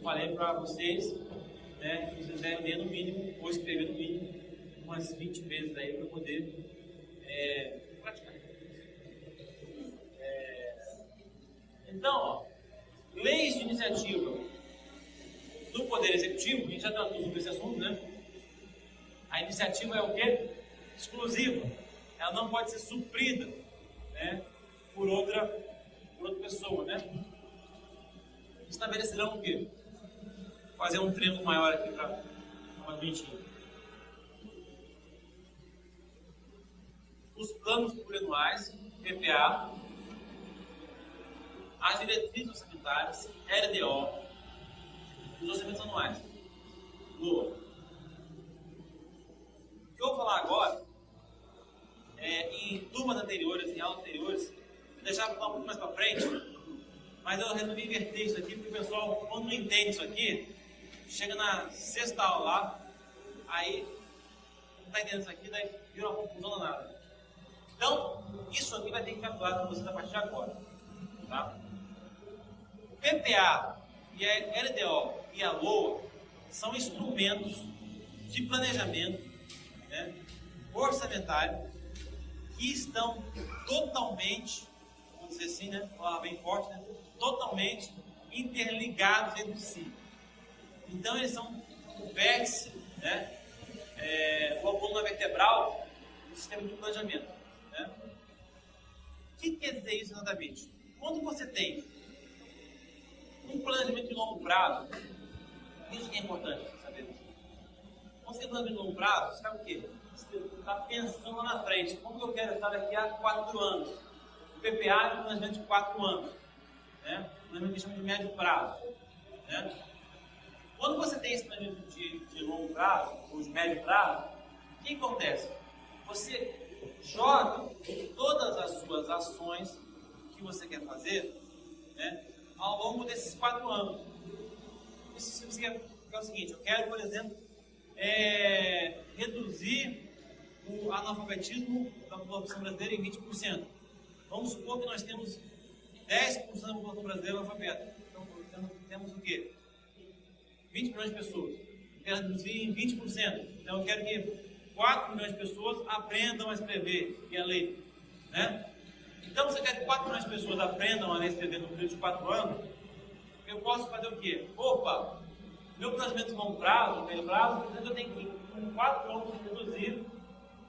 eu falei para vocês, né, que vocês devem ler no mínimo, ou escrever no mínimo, umas 20 vezes aí para poder praticar. Então, ó, leis de iniciativa do Poder Executivo, a gente já tratou sobre esse assunto, né? A iniciativa é o quê? Exclusiva. Ela não pode ser suprida, né, por outra pessoa, né? Estabelecerão o quê? Vou fazer um triângulo maior aqui para dar uma bonitinha. Os planos plurianuais, PPA, as diretrizes orçamentárias, LDO, os orçamentos anuais, LOA. O que eu vou falar agora, em turmas anteriores, em aulas anteriores, vou deixar para um pouco mais para frente, mas eu resolvi inverter isso aqui, porque o pessoal, quando não entende isso aqui, chega na sexta aula lá, aí não está entendendo isso aqui, daí vira uma confusão danada. Então, isso aqui vai ter que ficar claro para vocês a partir de agora. Tá? O PPA e a LDO e a LOA são instrumentos de planejamento, né, orçamentário que estão totalmente, vamos dizer assim, né, falar bem forte, né, totalmente interligados entre si. Então eles são o vértice, né, a coluna vertebral do sistema de planejamento. Né? O que quer dizer isso exatamente? Quando você tem um planejamento de longo prazo, isso que é importante saber. Quando você tem um planejamento de longo prazo, você sabe o quê? Você está pensando lá na frente. Como que eu quero estar daqui a 4 anos? O PPA é um planejamento de 4 anos. Né? Um planejamento que chama de médio prazo. Né? Quando você tem esse planejamento de longo prazo, ou de médio prazo, o que acontece? Você joga todas as suas ações que você quer fazer, né, ao longo desses 4 anos. Se você quer o seguinte, eu quero, por exemplo, reduzir o analfabetismo da população brasileira em 20%. Vamos supor que nós temos 10% da população brasileira analfabeta. Então, temos o quê? 20 milhões de pessoas. Eu quero reduzir em 20%. Então, eu quero que 4 milhões de pessoas aprendam a escrever e a ler. Né? Então, você quer que 4 milhões de pessoas aprendam a ler e escrever no período de 4 anos? Eu posso fazer o quê? Opa, meu planejamento de longo prazo, médio prazo, por exemplo, eu tenho que, em 4 anos, reduzir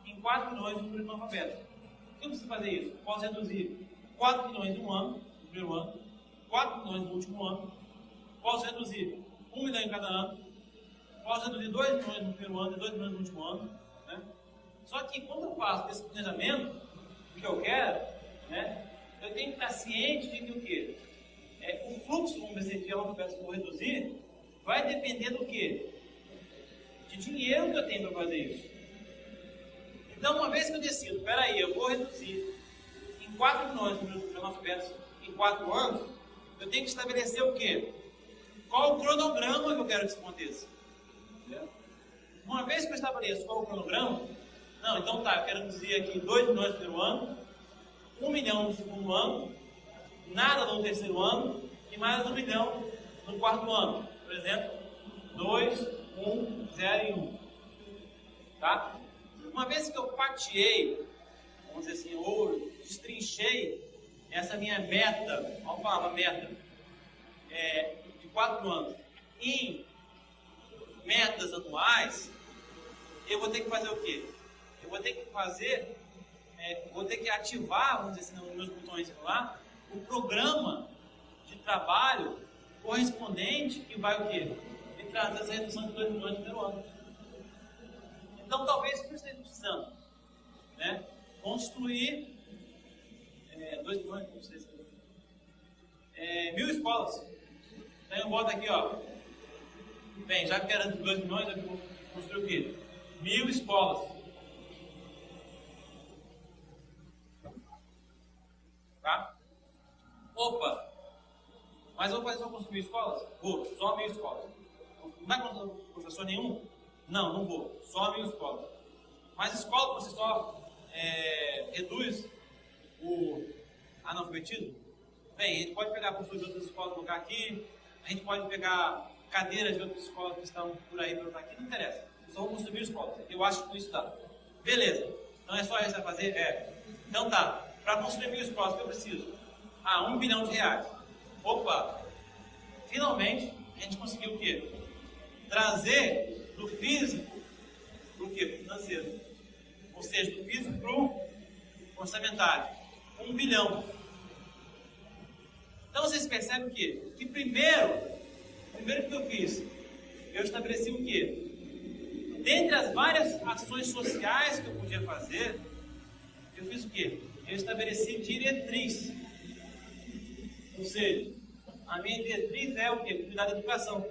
em 4 milhões o número de analfabetos. Por que eu preciso fazer isso? Eu posso reduzir 4 milhões em um ano, no primeiro ano, 4 milhões no último ano, posso reduzir 1 milhão em cada ano, posso reduzir 2 milhões no primeiro ano e 2 milhões no último ano. Né? Só que quando eu faço esse planejamento, o que eu quero, né, eu tenho que estar ciente de que o quê? O fluxo, vamos dizer, de analfabetos que eu vou reduzir, vai depender do quê? De dinheiro que eu tenho para fazer isso. Então, uma vez que eu decido, peraí, eu vou reduzir em 4 milhões de analfabetos em 4 anos, eu tenho que estabelecer o quê? Qual o cronograma que eu quero que isso aconteça? Entendeu? Uma vez que eu estabeleço qual o cronograma, não, então tá, eu quero reduzir aqui 2 milhões no primeiro ano, 1 milhão no segundo ano, nada no terceiro ano e mais 1 milhão no quarto ano. Por exemplo, 2, 1, 0 e 1. Tá? Uma vez que eu fatiei, vamos dizer assim, ou destrinchei essa minha meta, vamos falar uma meta, de 4 anos, em metas anuais, eu vou ter que fazer o quê? Eu vou ter que fazer, vou ter que ativar, vamos dizer assim, nos meus botões lá, o programa de trabalho correspondente que vai o quê? Me trazer essa redução de 2 milhões no primeiro ano. Então, talvez o que você esteja precisando, né? Construir 2 milhões, não sei se 1.000 escolas. Então eu boto aqui, ó. Bem, já que era de 2 milhões, eu vou construir o quê? 1.000 escolas. Tá? Opa! Mas eu vou fazer só construir escolas? Vou, só 1.000 escolas. Não vai contratar professor nenhum? Não, não vou. Só 1.000 escolas. Mas escola por si só reduz o analfabetismo? Bem, a gente pode pegar professores de outras escolas e colocar aqui. A gente pode pegar cadeiras de outras escolas que estão por aí para aqui, não interessa. Só vou construir escolas. Eu acho que com isso dá. Beleza. Então é só isso que vai fazer? É. Então tá. Para construir 1000 escolas, o que eu preciso? R$1 bilhão. Opa! Finalmente, a gente conseguiu o quê? Trazer do físico para o quê? Para o financeiro. Ou seja, do físico para o orçamentário. 1 bilhão. Então vocês percebem o quê? Que primeiro que eu fiz, eu estabeleci o quê? Dentre as várias ações sociais que eu podia fazer, eu fiz o quê? Eu estabeleci diretriz. Ou seja, a minha diretriz é o quê? Cuidar da educação.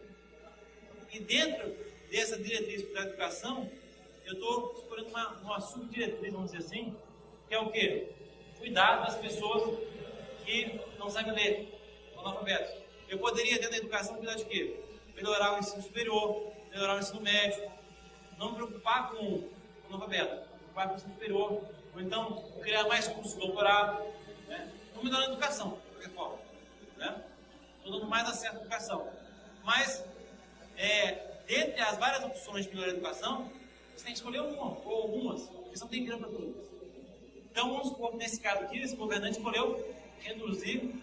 E dentro dessa diretriz da educação, eu estou escolhendo uma subdiretriz, vamos dizer assim, que é o quê? Cuidar das pessoas que não sabem ler, analfabetos. Eu poderia, dentro da educação, cuidar de quê? Melhorar o ensino superior, melhorar o ensino médio, não me preocupar com o analfabeto, me preocupar com o ensino superior, ou então criar mais cursos de doutorado, né? Vou melhorar a educação, de qualquer forma, né? Estou dando mais acesso à educação. Mas, dentre as várias opções de melhorar a educação, você tem que escolher uma, ou algumas, porque você não tem grana para todas. Então, vamos supor que nesse caso aqui, esse governante escolheu reduzir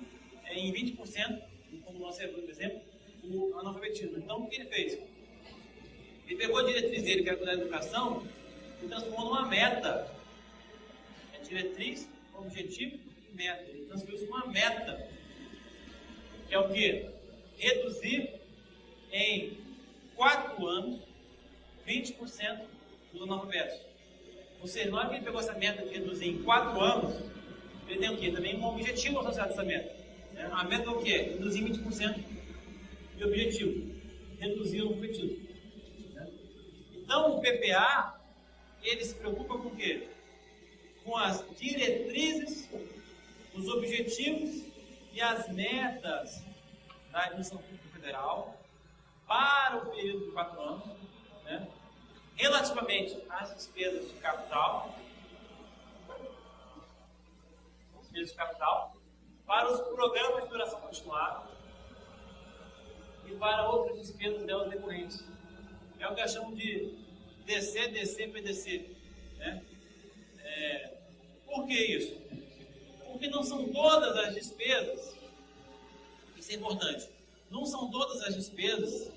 em 20%, como nós por exemplo, o analfabetismo. Então, o que ele fez? Ele pegou a diretriz dele, que era cuidar da educação, e transformou numa meta. É diretriz, objetivo e meta. Ele transformou isso numa meta. Que é o quê? Reduzir em 4 anos 20% dos analfabetos. Ou seja, na hora que ele pegou essa meta de reduzir em 4 anos, ele tem o quê? Também um objetivo associado a essa meta. A meta é o quê? Reduzir 20% de objetivo. Reduzir o objetivo. Então, o PPA, ele se preocupa com o quê? Com as diretrizes, os objetivos e as metas da Administração Pública Federal para o período de 4 anos, né? Relativamente às despesas de capital, para os programas de duração continuada e para outras despesas delas decorrentes. É o que eu chamo de DC, DC, PDC. Né? Por que isso? Porque não são todas as despesas, isso é importante, não são todas as despesas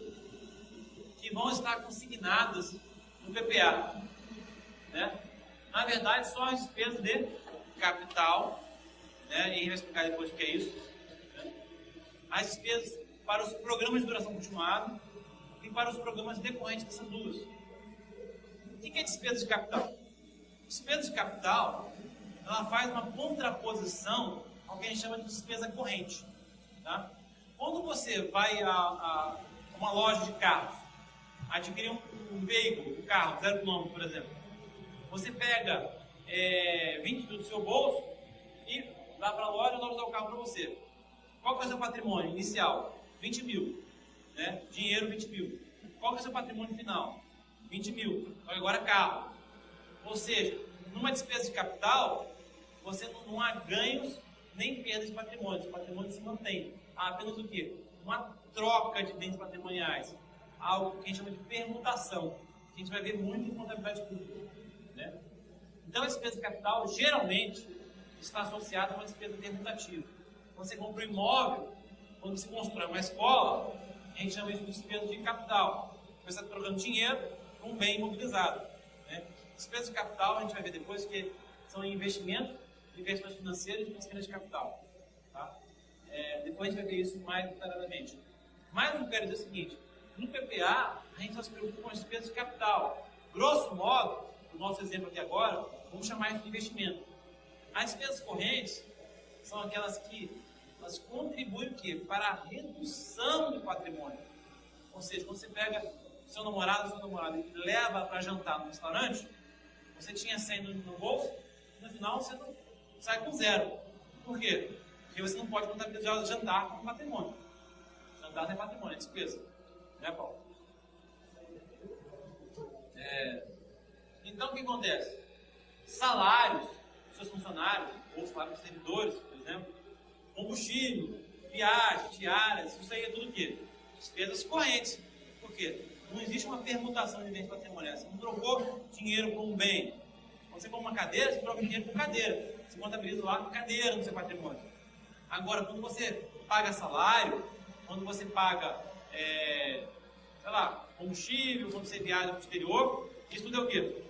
que vão estar consignadas no PPA. Né? Na verdade, só as despesas de capital, né? E a gente vai explicar depois o que é isso. Né? As despesas para os programas de duração continuada e para os programas decorrentes, que são duas. O que é despesa de capital? Despesa de capital, ela faz uma contraposição ao que a gente chama de despesa corrente. Tá? Quando você vai a uma loja de carros, adquirir um veículo, um carro, 0 km, por exemplo, você pega 20 mil do seu bolso e vai para a loja e dá o carro para você. Qual que é o seu patrimônio inicial? 20 mil. Né? Dinheiro, 20 mil. Qual que é o seu patrimônio final? 20 mil. Então, agora carro. Ou seja, numa despesa de capital, você não há ganhos nem perdas de patrimônio. O patrimônio se mantém. Há apenas o quê? Uma troca de bens patrimoniais. Algo que a gente chama de permutação. Que a gente vai ver muito em contabilidade pública. Né? Então, a despesa de capital, geralmente, está associada a uma despesa permutativa. Quando você compra um imóvel, quando você constrói uma escola, a gente chama isso de despesa de capital. Você está trocando dinheiro por um bem imobilizado. Né? Despesa de capital, a gente vai ver depois que são investimentos financeiros e despesa de capital. Tá? Depois a gente vai ver isso mais detalhadamente. Mas eu quero dizer o seguinte, no PPA, a gente só se preocupa com as despesas de capital. Grosso modo, o nosso exemplo aqui agora, vamos chamar isso de investimento. As despesas correntes são aquelas que elas contribuem o quê? Para a redução do patrimônio. Ou seja, quando você pega seu namorado e leva para jantar no restaurante, você tinha 100 no bolso, e no final você não sai com 0. Por quê? Porque você não pode contabilizar o jantar como patrimônio. Jantar não é patrimônio, é despesa. Né, Paulo? Então, o que acontece? Salários dos seus funcionários, ou salários dos servidores, por exemplo, combustível, viagem, diárias, isso aí é tudo o quê? Despesas correntes. Por quê? Não existe uma permutação de bens patrimoniais. Você não trocou dinheiro por um bem. Quando você compra uma cadeira, você troca dinheiro por cadeira. Você contabiliza lá com cadeira no seu patrimônio. Agora, quando você paga salário, quando você paga, sei lá, combustível, quando você viaja para o exterior, isso tudo é o quê?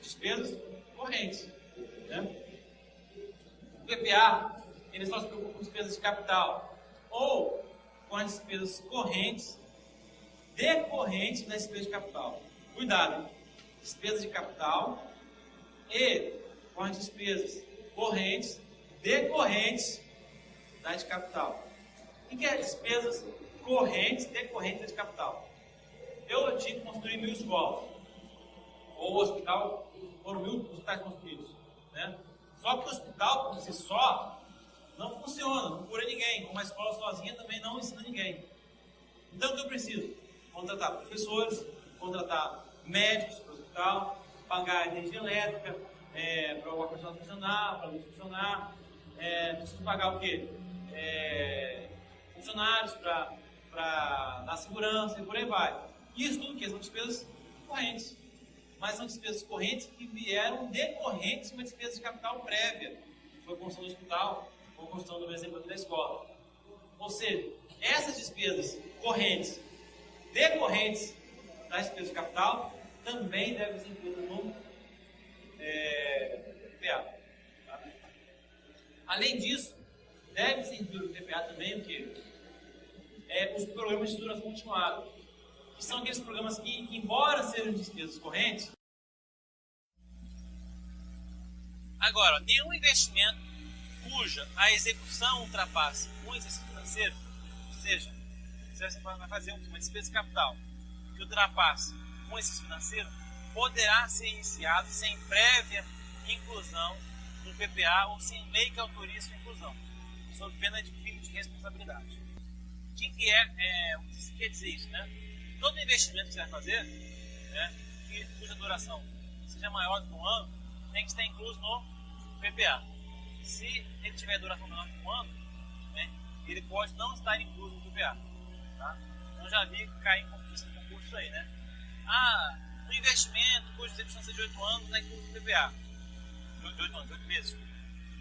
Despesas correntes. Né? O PPA, ele só se preocupa com despesas de capital ou com as despesas correntes decorrentes das despesas de capital. Cuidado, hein? Despesas de capital e com as despesas correntes decorrentes das de capital. O que é despesas correntes decorrentes das de capital? Eu tinha que construir 1000 escolas, ou o hospital, foram 1000 hospitais construídos. Né? Só que o hospital, por si só, não funciona, não cura ninguém. Uma escola sozinha também não ensina ninguém. Então, o que eu preciso? Contratar professores, contratar médicos para o hospital, pagar energia elétrica para o ar-condicionado funcionar, para a luz funcionar. Preciso pagar o quê? Funcionários para dar segurança e por aí vai. Isso tudo que são despesas correntes. Mas são despesas correntes que vieram decorrentes de uma despesa de capital prévia, que foi a construção do hospital ou a construção do exemplo da escola. Ou seja, essas despesas correntes decorrentes das despesas de capital também devem ser incluídas no PPA. Tá? Além disso, deve ser incluído no PPA também o quê? Os programas de duração continuada, que são aqueles programas que, embora sejam despesas correntes, agora, nenhum investimento cuja a execução ultrapasse um exercício financeiro, ou seja, se você vai fazer uma despesa de capital que ultrapasse um exercício financeiro, poderá ser iniciado sem prévia inclusão no PPA ou sem lei que autorize sua inclusão, sob pena de crime de responsabilidade. O que quer dizer isso? Né? Todo investimento que você vai fazer, né, cuja duração seja maior do que um ano, tem que estar incluso no PPA. Se ele tiver duração menor que um ano, né, ele pode não estar incluso no PPA. Tá? Então já vi cair em concurso aí, né? Um investimento cuja execução seja de 8 anos não está incluso no PPA. De 8 anos, 8 meses.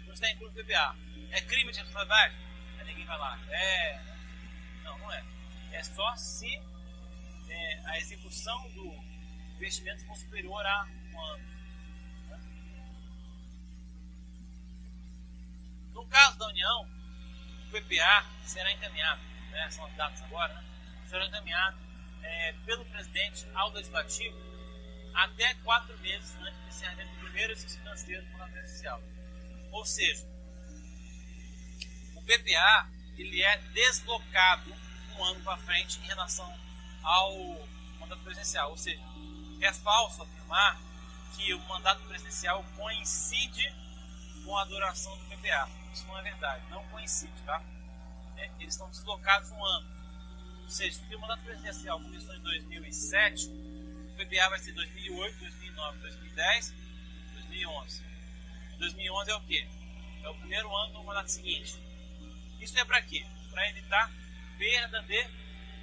Não está incluso no PPA. É crime de responsabilidade? Aí ninguém vai lá. Não é. É só se a execução do investimento for superior a um ano. Né? No caso da União, o PPA será encaminhado, né, são as datas agora, né, será encaminhado pelo presidente ao legislativo até 4 meses antes do encerramento do primeiro exercício financeiro do mandato presidencial. Ou seja, o PPA ele é deslocado um ano para frente em relação ao mandato presidencial. Ou seja, é falso afirmar que o mandato presidencial coincide com a duração do PPA. Isso não é verdade, não coincide, tá? Eles estão deslocados um ano. Ou seja, se o mandato presidencial começou em 2007, o PPA vai ser 2008, 2009, 2010, 2011. 2011 é o quê? É o primeiro ano do mandato seguinte. Isso é para quê? Para evitar perda de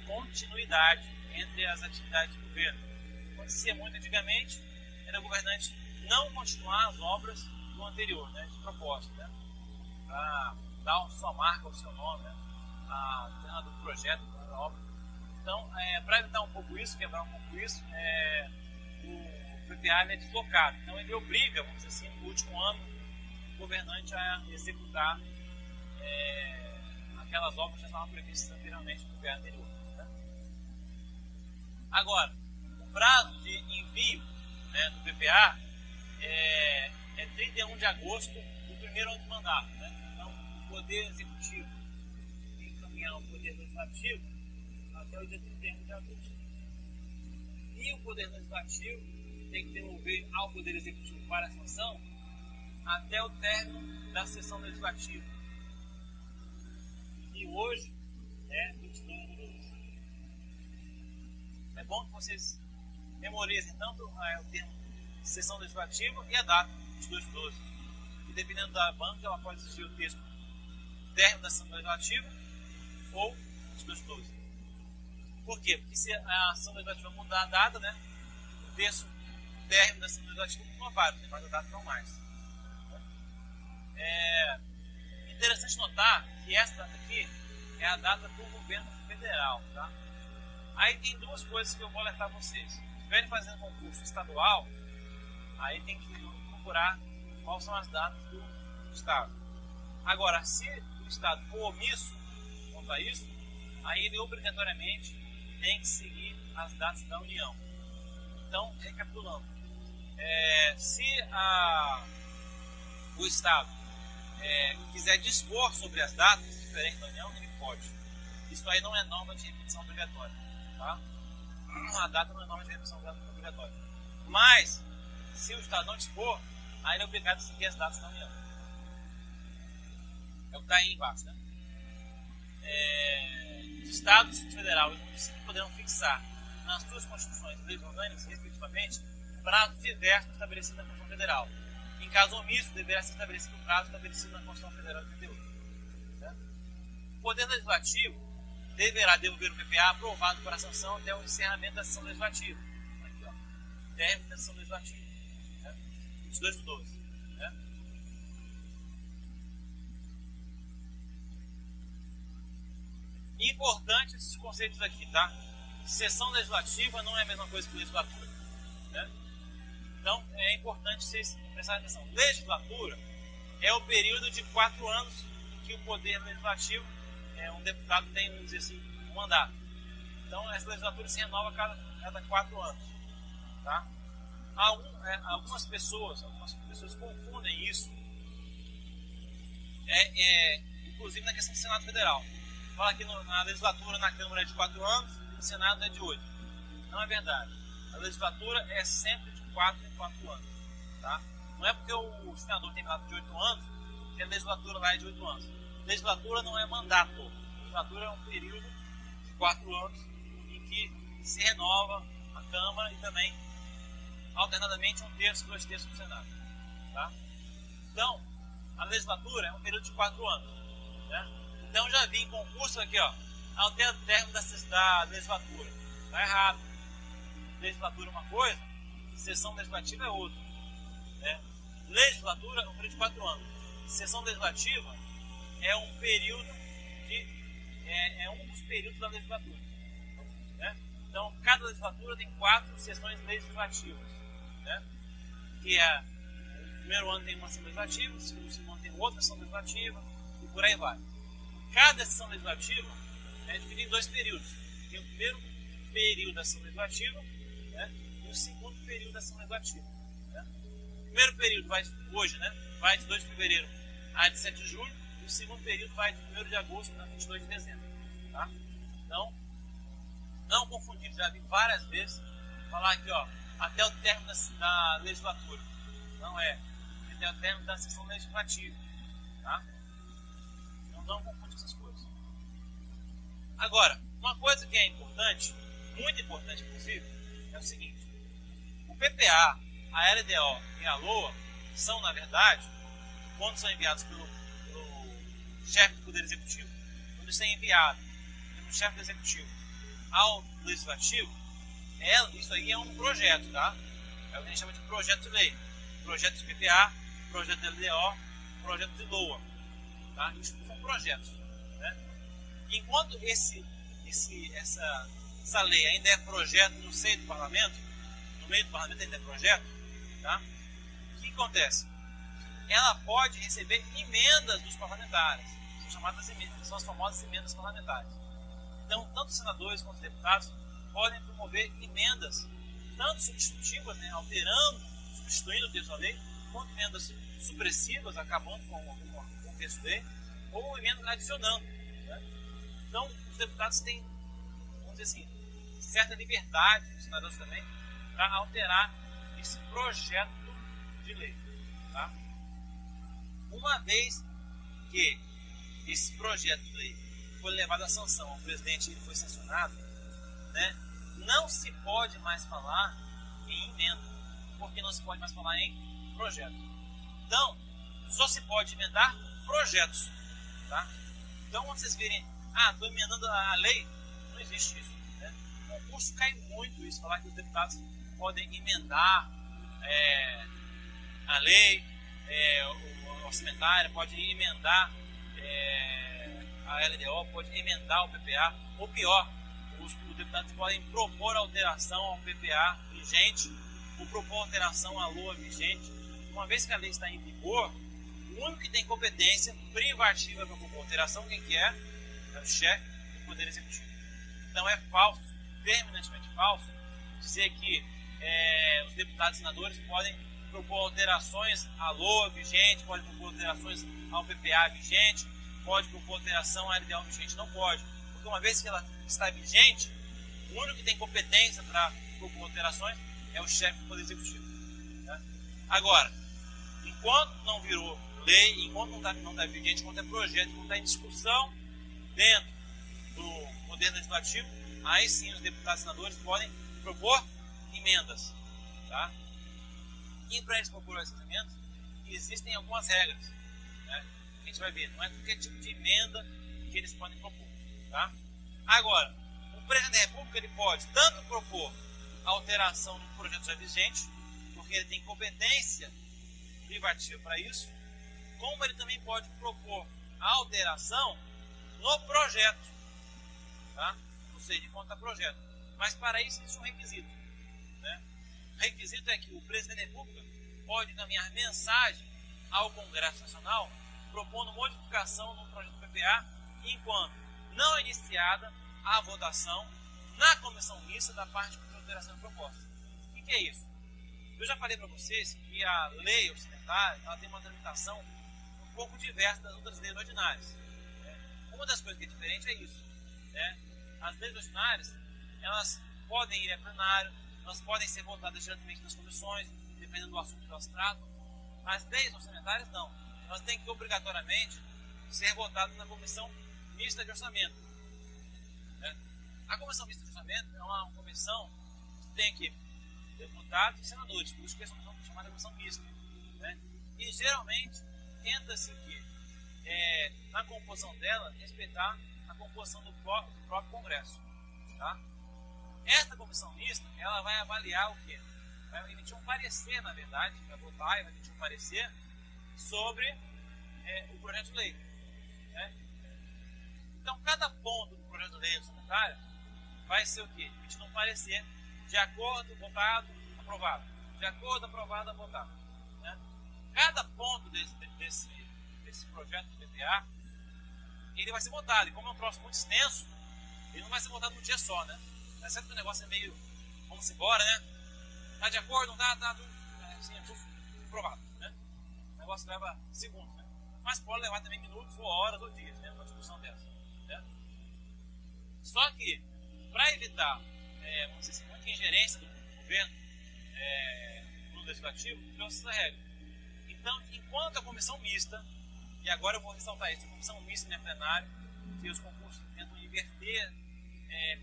continuidade entre as atividades do governo. Acontecia muito antigamente, era o governante não continuar as obras do anterior, né, de propósito, né, para dar sua marca, o seu nome, né, do projeto, da obra. Então, para evitar um pouco isso, quebrar um pouco isso, o PPA é deslocado. Então, ele obriga, vamos dizer assim, no último ano, o governante a executar aquelas obras que já estavam previstas anteriormente no PPA anterior. Né? Agora, o prazo de envio, né, do PPA é 31 de agosto do primeiro ano de mandato. Né? Então, o Poder Executivo tem que encaminhar o Poder Legislativo até o dia 31 de agosto. E o Poder Legislativo tem que devolver ao Poder Executivo para a sanção até o término da sessão legislativa. E hoje é 22 de 12. É bom que vocês memorizem tanto o termo sessão legislativa e a data, 22 de 12. E dependendo da banca, ela pode exigir o texto término da sessão legislativa ou 22 de 12. Por quê? Porque se a ação legislativa mudar a data, né, o terço término da ação legislativa não vale, tem mais a data não mais. É interessante notar que essa data aqui é a data do governo federal. Tá? Aí tem duas coisas que eu vou alertar vocês. Se estiverem fazendo concurso estadual, aí tem que procurar quais são as datas do Estado. Agora, se o Estado for omisso quanto a isso, aí ele obrigatoriamente tem que seguir as datas da União. Então, recapitulando, se o Estado quiser dispor sobre as datas diferentes da União, ele pode. Isso aí não é norma de repetição obrigatória. Tá? A data não é norma de repetição obrigatória. Mas, se o Estado não dispor, aí ele é obrigado a seguir as datas da União. É o que está aí embaixo. Né? Os Estados, o Distrito Federal e o município poderão fixar nas suas constituições e leis orgânicas, respectivamente, prazos diversos estabelecidos na Constituição Federal. Em caso omisso, deverá ser estabelecido o prazo estabelecido na Constituição Federal de 88. Né? O Poder Legislativo deverá devolver o PPA aprovado para a sanção até o encerramento da sessão legislativa. Aqui, ó. Término da sessão legislativa. Né? 22/12. Né? Importante esses conceitos aqui, tá? Sessão legislativa não é a mesma coisa que legislatura. Né? Então, é importante vocês prestarem atenção. Legislatura é o período de 4 anos que o Poder Legislativo, um deputado tem, vamos dizer assim, um mandato. Então, essa legislatura se renova cada 4 anos. Tá? Algumas pessoas confundem isso, inclusive na questão do Senado Federal. Fala que na legislatura na Câmara é de 4 anos e no Senado é de 8. Não é verdade. A legislatura é sempre de 4 em 4 anos. Tá? Não é porque o senador tem mandato de 8 anos que a legislatura lá é de 8 anos. Legislatura não é mandato. Legislatura é um período de 4 anos em que se renova a Câmara e também, alternadamente, 1/3, 2/3 do Senado. Tá? Então, a legislatura é um período de 4 anos. Né? Então, já vi em concurso aqui, ó, até o término da legislatura. Está errado. Legislatura é uma coisa, sessão legislativa é outra. Né? Legislatura é um período de 4 anos. Sessão legislativa é um período é um dos períodos da legislatura. Né? Então, cada legislatura tem 4 sessões legislativas. Né? Que o primeiro ano tem uma sessão legislativa, o segundo ano tem outra sessão legislativa, e por aí vai. Cada sessão legislativa é dividida em 2 períodos. Tem o primeiro período da sessão legislativa, né, e o segundo período da sessão legislativa. Né? O primeiro período vai de 2 de fevereiro a 17 de julho, e o segundo período vai de 1º de agosto a 22 de dezembro. Tá? Então, não confundir, já vi várias vezes falar aqui, ó, até o término da legislatura. Não é, até o término da sessão legislativa. Tá? Não confunde essas coisas. Agora, uma coisa que é importante, muito importante inclusive, é o seguinte: o PPA, a LDO e a LOA são, na verdade, quando são enviados pelo chefe do Poder Executivo, quando isso é enviado pelo chefe do Executivo ao Legislativo, isso aí é um projeto, tá? É o que a gente chama de projeto de lei. Projeto de PPA, projeto de LDO, projeto de LOA. Tá? Isso são projetos. Né? Enquanto essa lei ainda é projeto no seio do parlamento, no meio do parlamento ainda é projeto, tá? O que acontece? Ela pode receber emendas dos parlamentares, são chamadas emendas, são as famosas emendas parlamentares. Então, tanto os senadores quanto os deputados podem promover emendas, tanto substitutivas, né, substituindo o texto da lei, quanto emendas supressivas, acabando com o texto da lei, ou emendas adicionando. Né? Então, os deputados têm, vamos dizer assim, certa liberdade, os senadores também, para alterar esse projeto de lei. Tá? Uma vez que esse projeto de lei foi levado à sanção, o presidente foi sancionado, né, não se pode mais falar em emenda, porque não se pode mais falar em projeto. Então, só se pode emendar projetos. Tá? Então, quando vocês virem, estou emendando a lei, não existe isso. Né? concurso cai muito isso, falar que os deputados podem emendar a lei orçamentária, pode emendar a LDO, pode emendar o PPA, ou pior, os deputados podem propor alteração ao PPA vigente, ou propor alteração à LOA vigente. Uma vez que a lei está em vigor, o único que tem competência privativa para propor alteração, quem que é? É o chefe do Poder Executivo. Então é falso, terminantemente falso, dizer que os deputados e senadores podem propor alterações à LOA vigente, pode propor alterações ao PPA vigente, pode propor alteração à LDO vigente. Não pode, porque uma vez que ela está vigente, o único que tem competência para propor alterações é o chefe do Poder Executivo. Tá? Agora, enquanto não virou lei, enquanto não está vigente, enquanto é projeto, enquanto está em discussão dentro do Poder Legislativo, aí sim os deputados e senadores podem propor emendas. Tá? E para eles propor essas emendas, existem algumas regras. Né? A gente vai ver, não é qualquer tipo de emenda que eles podem propor. Tá? Agora, o presidente da República ele pode tanto propor alteração no projeto já vigente, porque ele tem competência privativa para isso, como ele também pode propor a alteração no projeto, tá? Ou seja, enquanto está projeto. Mas para isso existe um requisito. Né? O requisito é que o presidente da República pode encaminhar mensagem ao Congresso Nacional propondo modificação no projeto do PPA, enquanto não é iniciada a votação na comissão mista da parte de alteração de proposta. O que é isso? Eu já falei para vocês que a lei orçamentária ela tem uma tramitação um pouco diversa das outras leis ordinárias. Né? Uma das coisas que é diferente é isso. Né? As leis ordinárias elas podem ir a plenário, elas podem ser votadas diretamente nas comissões, dependendo do assunto que elas tratam. As leis orçamentárias não. Elas têm que obrigatoriamente ser votadas na comissão mista de orçamento. Né? A comissão mista de orçamento é uma comissão que tem aqui deputados e senadores, por isso que é chamada comissão mista. Né? E geralmente tenta-se que na composição dela respeitar a composição do próprio Congresso. Tá? Esta comissão mista ela vai avaliar o quê? Vai emitir um parecer, na verdade, vai votar e vai emitir um parecer sobre o projeto de lei. Né? Então, cada ponto do projeto de lei orçamentária vai ser o quê? Emitindo um parecer de acordo, votado, aprovado. De acordo, aprovado, votado. Né? Cada ponto desse projeto do PPA, ele vai ser votado. E como é um troço muito extenso, ele não vai ser votado num dia só, né? Tá certo que o negócio é meio, vamos embora, né? Tá de acordo, não tá? Tá tudo assim, aprovado, né? O negócio leva segundos, né? Mas pode levar também minutos, ou horas, ou dias, né? Uma discussão dessa. Né? Só que, para evitar, vamos dizer assim, muita ingerência do governo no legislativo, criou-se essa regra. Então, enquanto a comissão mista, e agora eu vou ressaltar isso, a comissão mista não é plenário, que os concursos tentam inverter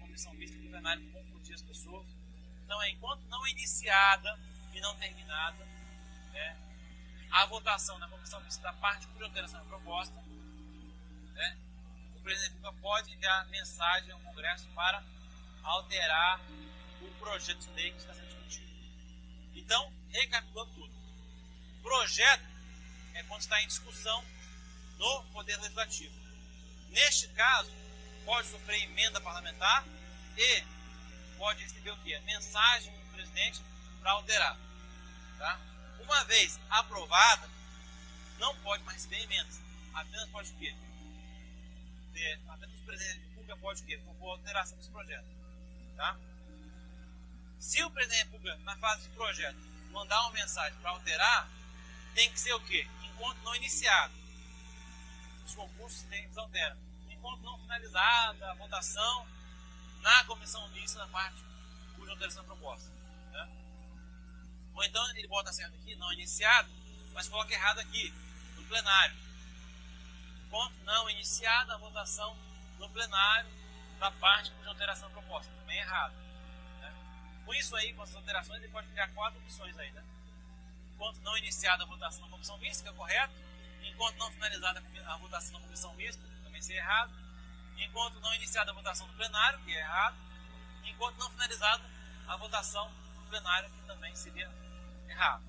comissão mista e plenário para confundir as pessoas. Então, enquanto não é iniciada e não terminada a votação na comissão mista da parte por alteração da proposta, o presidente da República pode enviar mensagem ao Congresso para alterar o projeto de lei que está sendo discutido. Então, recapitulando tudo. Projeto é quando está em discussão no Poder Legislativo. Neste caso, pode sofrer emenda parlamentar e pode receber o quê? Mensagem do presidente para alterar. Tá? Uma vez aprovada, não pode mais receber emendas. Apenas pode o quê? Apenas o presidente da República pode o quê? Propor alteração desse projeto. Tá? Se o presidente da República, na fase de projeto, mandar uma mensagem para alterar, tem que ser o quê? Enquanto não iniciado. Os concursos alteram. Enquanto não finalizada a votação na comissão mista na parte cuja alteração é proposta. Né? Ou então ele bota certo aqui, não iniciado, mas coloca errado aqui, no plenário. Enquanto não iniciada a votação no plenário da parte cuja alteração é proposta. Também é errado. Né? Com isso aí, com essas alterações, ele pode criar 4 opções aí. Né? Enquanto não iniciada a votação na comissão mista, que é correto. Enquanto não finalizada a votação na comissão mista, também seria errado. Enquanto não iniciada a votação no plenário, que é errado. enquanto não finalizada a votação no plenário, que também seria errado,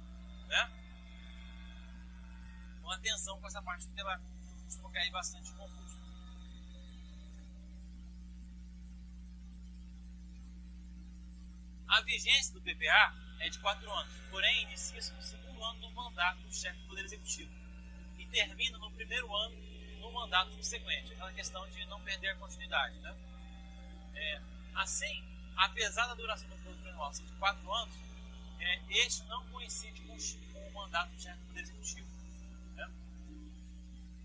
né? Então, atenção com essa parte, porque ela costuma cair bastante confuso. A vigência do PPA é de 4 anos, porém inicia-se no segundo ano do mandato do chefe do Poder Executivo e termina no primeiro ano no mandato subsequente. Aquela questão de não perder a continuidade, né? Assim, apesar da duração do plano plurianual ser de 4 anos, este não coincide com o mandato do chefe do Poder Executivo, né?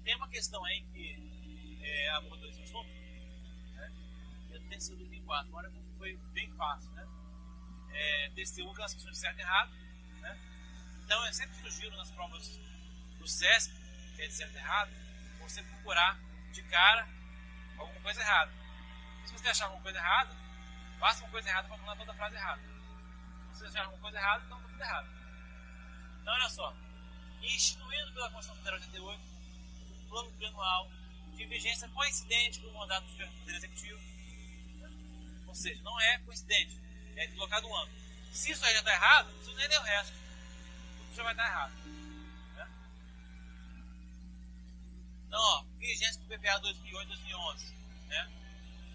Tem uma questão aí que abordou esse assunto, né? Eu tenho sido em 4 horas, foi bem fácil, né? TCU, aquelas questões de certo e errado, né? Então eu sempre sugiro nas provas do SESC, que é de certo e errado, você procurar de cara alguma coisa errada. Se você achar alguma coisa errada, faça uma coisa errada para falar toda a frase errada. Se você achar alguma coisa errada, então está tudo errado. Então olha só, instituído pela Constituição Federal de 88, o plano plurianual de vigência coincidente com o mandato do Poder Executivo, ou seja, não é coincidente, é colocado um ano. Se isso aí já está errado, não precisa nem ler o resto. Tudo já vai estar errado, né? Então, ó, vigência do PPA 2008-2011, né?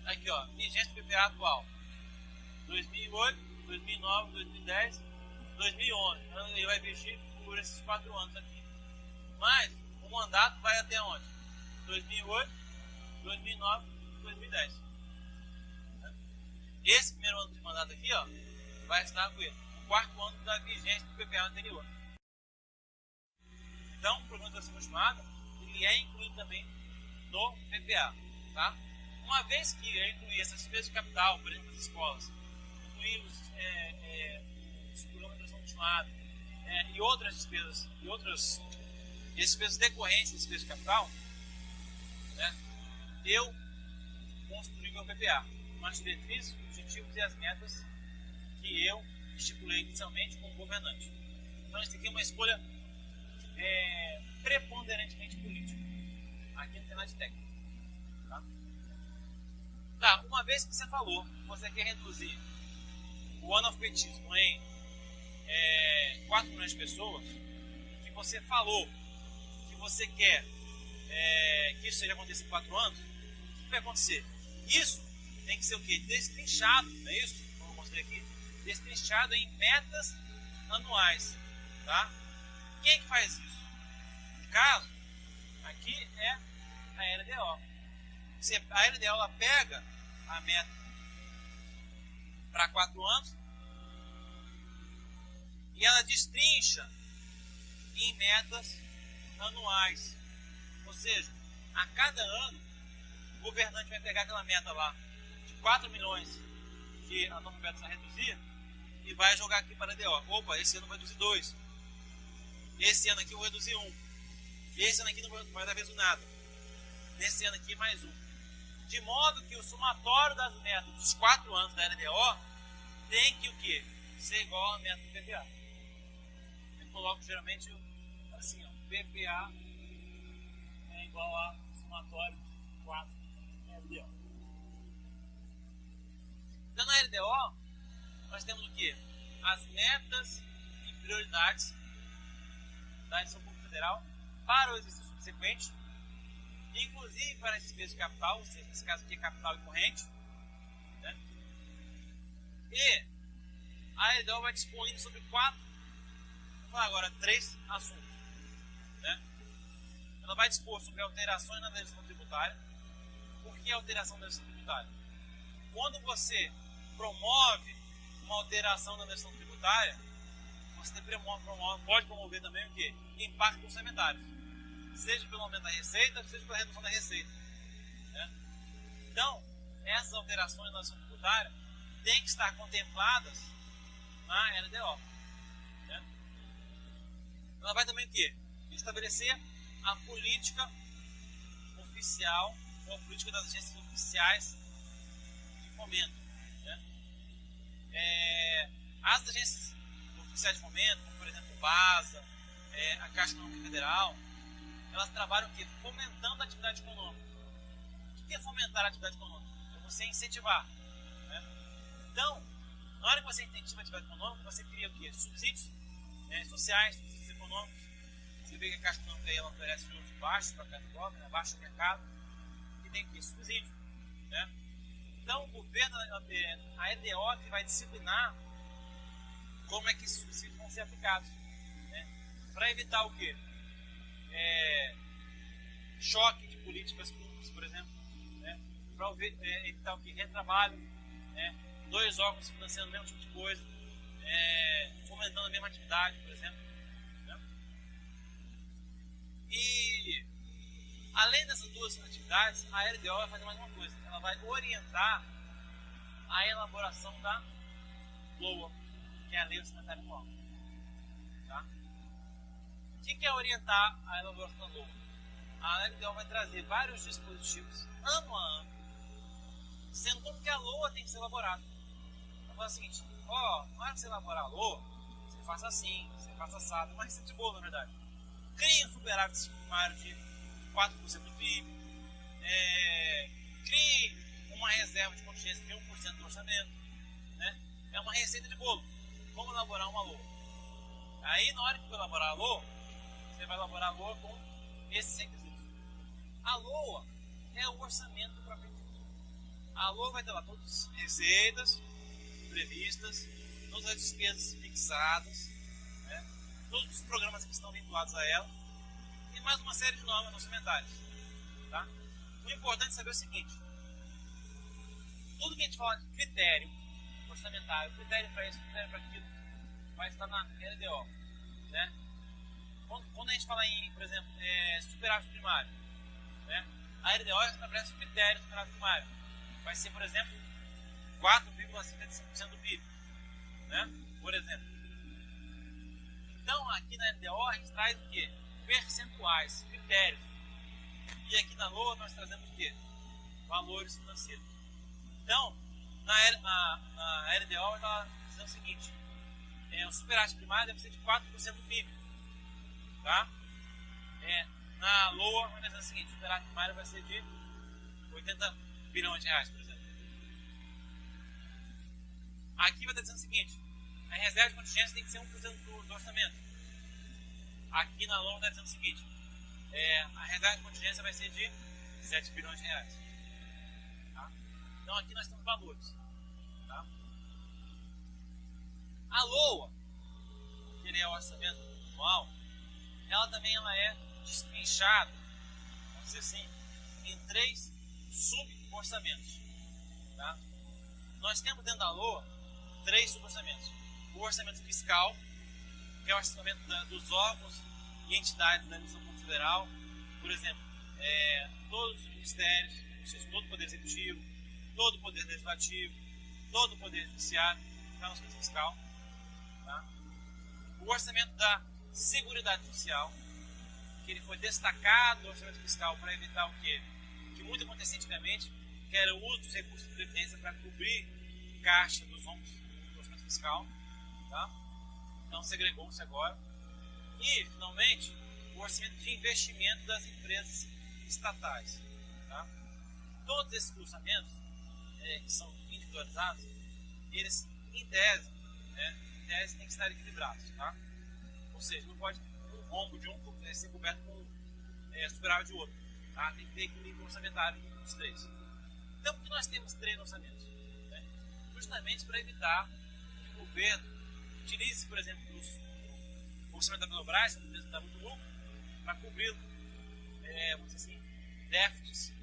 Aqui, ó, vigência do PPA atual 2008, 2009, 2010, 2011. Então, ele vai vigir por esses 4 anos aqui. Mas o mandato vai até onde? 2008, 2009, 2010. Esse primeiro ano de mandato aqui, ó, vai estar com ele, o 4º ano da vigência do PPA anterior. Então, o programa de educação continuada, ele é incluído também no PPA, tá? Uma vez que eu incluir essas despesas de capital, por exemplo, das escolas, incluir os programas de educação continuada e outras despesas, despesas decorrentes de despesas de capital, né, eu construí meu PPA, com as diretrizes, objetivos e as metas que eu estipulei inicialmente como governante. Então, isso aqui é uma escolha preponderantemente política. Aqui não tem nada de técnico. Tá, uma vez que você falou que você quer reduzir o analfabetismo em 4 milhões de pessoas, que você falou que você quer que isso seja acontecer em 4 anos, o que vai acontecer? Isso tem que ser o quê? Destrinchado, não é isso? Vamos mostrar aqui. Destrinchado em metas anuais, tá? Quem é que faz isso? No caso, aqui é a LDO. A LDO ela pega a meta para 4 anos e ela destrincha em metas anuais. Ou seja, a cada ano o governante vai pegar aquela meta lá de 4 milhões que a nova meta vai reduzir e vai jogar aqui para a LDO. Opa, esse ano vai reduzir 2. Esse ano aqui eu vou reduzir 1. Esse ano aqui não vai dar mesmo nada. Nesse ano aqui mais 1. De modo que o somatório das metas dos 4 anos da LDO tem que o quê? Ser igual à meta do PPA. Eu coloco geralmente assim, ó, PPA é igual a somatório de 4 da LDO. Então na LDO nós temos o quê? As metas e prioridades da Administração Pública Federal para o exercício subsequente, inclusive para as despesas de capital, ou seja, nesse caso aqui é capital e corrente, né? E a LDO vai dispor sobre 4, vou falar agora 3 assuntos, né? Ela vai dispor sobre alterações na legislação tributária. Por que alteração na legislação tributária? Quando você promove uma alteração na legislação tributária, você pode promover também o quê? Impactos orçamentários. Seja pelo aumento da receita, seja pela redução da receita, né? Então, essas alterações na legislação tributária têm que estar contempladas na LDO, né? Ela vai também o quê? Estabelecer a política oficial ou a política das agências oficiais de fomento, né? As agências oficiais de fomento, como por exemplo o BASA, a Caixa Econômica Federal, elas trabalham o quê? Fomentando a atividade econômica. O que é fomentar a atividade econômica? É você incentivar, né? Então, na hora que você incentiva a atividade econômica, você cria o quê? Subsídios sociais, subsídios econômicos. Você vê que a Caixa Econômica aí, ela oferece juros baixos para a casa pobre, abaixo do mercado, que tem que subsídio. Né? Então, o governo, a EDO que vai disciplinar como é que esses subsídios vão ser aplicados. Né? Para evitar o quê? Choque de políticas públicas, por exemplo. Né? Para evitar o quê? Retrabalho. Né? Dois órgãos financiando o mesmo tipo de coisa. Fomentando a mesma atividade, por exemplo. Né? E, além dessas duas atividades, a LDO vai fazer mais uma coisa. Ela vai orientar a elaboração da LOA, que é a Lei Orçamentária Anual. Tá? O que é orientar a elaboração da LOA? A LDO vai trazer vários dispositivos, ano a ano, sendo como que a LOA tem que ser elaborada. Ela fala o seguinte, na hora que você elaborar a LOA, você faça assim, você faça assado, uma receita de bolo, na verdade. Crie um superávit primário de 4% do PIB, crie uma reserva de contingência de 1% do orçamento. Né? É uma receita de bolo. Como elaborar uma LOA? Aí, na hora que for elaborar a LOA, você vai elaborar a LOA com esses requisitos. A LOA é o orçamento propriamente dito. A LOA vai ter lá todas as receitas previstas, todas as despesas fixadas, né? Todos os programas que estão vinculados a ela e mais uma série de normas orçamentárias. Tá? O importante é saber o seguinte: tudo que a gente fala de critério orçamentário, critério para isso, critério para aquilo, vai estar na LDO. Né? Quando a gente fala em, por exemplo, superávit primário, né? A LDO estabelece o critério do superávit primário. Vai ser, por exemplo, 4,55% do PIB. Né? Por exemplo. Então, aqui na LDO, a gente traz o quê? Percentuais, critérios. E aqui na LOA, nós trazemos o quê? Valores financeiros. Então, na LDO, ela está dizendo o seguinte: o superávit primário deve ser de 4% do PIB. Tá? Na LOA, vai dizer o seguinte: o superávit primário vai ser de 80 bilhões de reais, por exemplo. Aqui vai estar dizendo o seguinte: a reserva de contingência tem que ser 1% do orçamento. Aqui na LOA está dizendo o seguinte: a reserva de contingência vai ser de 7 bilhões de reais. Tá? Então aqui nós temos valores. Tá? A LOA, que é o orçamento anual, ela também é despinchada, vamos dizer assim, em 3 sub-orçamentos. Tá? Nós temos dentro da LOA 3 sub-orçamentos. O orçamento fiscal, que é o orçamento dos órgãos e entidades da administração pública federal, por exemplo, todos os ministérios, ou seja, todo o poder executivo, todo o poder legislativo, todo o poder judiciário, está no orçamento fiscal. Tá? O orçamento da Seguridade Social, que ele foi destacado do orçamento fiscal para evitar o quê? Que muito acontecia antigamente, que era o uso dos recursos de previdência para cobrir caixa dos rombos do orçamento fiscal. Tá? Então segregou-se agora. E, finalmente, o orçamento de investimento das empresas estatais. Tá? Todos esses orçamentos, que são individualizados, eles, em tese, têm que estar equilibrados. Tá? Ou seja, não pode um rombo de um ser coberto com superávit de outro. Tá? Tem que ter equilíbrio orçamentário dos 3. Então, por que nós temos 3 orçamentos? Justamente para evitar que o governo utilize, por exemplo, o orçamento da Petrobras, que às dá muito lucro, para cobrir, vamos dizer assim, déficits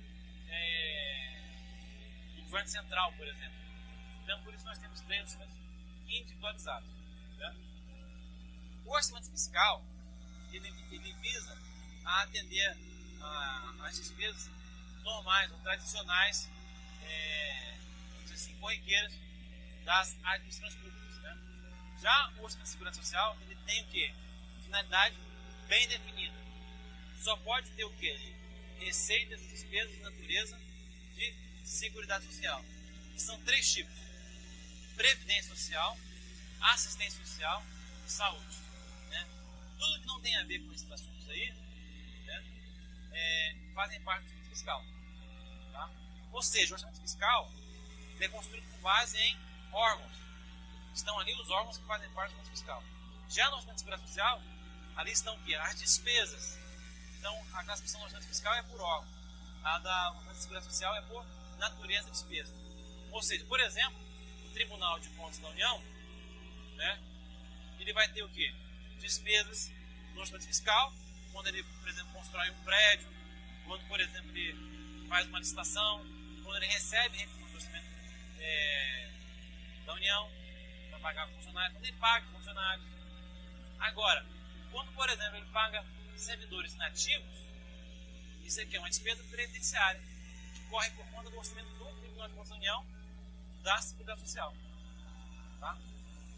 do governo central, por exemplo. Então, por isso nós temos 3 orçamentos individualizados. Né? O orçamento fiscal, ele visa a atender as despesas normais ou tradicionais, vamos dizer assim, corriqueiras das administrações públicas. Né? Já o orçamento de segurança social, ele tem o quê? Finalidade bem definida. Só pode ter o quê? Receitas e despesas de natureza de seguridade social. Que são 3 tipos: previdência social, assistência social e saúde. Né? Tudo que não tem a ver com esses assuntos aí, né, fazem parte do orçamento fiscal. Tá? Ou seja, o orçamento fiscal é construído com base em órgãos. Estão ali os órgãos que fazem parte do orçamento fiscal. Já no orçamento de segurança social, ali estão o quê? As despesas. Então, a classificação do orçamento fiscal é por órgão. A da orçamento de segurança social é por natureza de despesa. Ou seja, por exemplo, o Tribunal de Contas da União, né, ele vai ter o quê? Despesas no orçamento fiscal, quando ele, por exemplo, constrói um prédio, quando, por exemplo, ele faz uma licitação, quando ele recebe recursos do orçamento da União para pagar funcionários, quando ele paga funcionários. Agora, quando, por exemplo, ele paga servidores inativos, isso aqui é uma despesa previdenciária, que corre por conta do orçamento do Tribunal de Contas da União da Seguridade Social. Tá?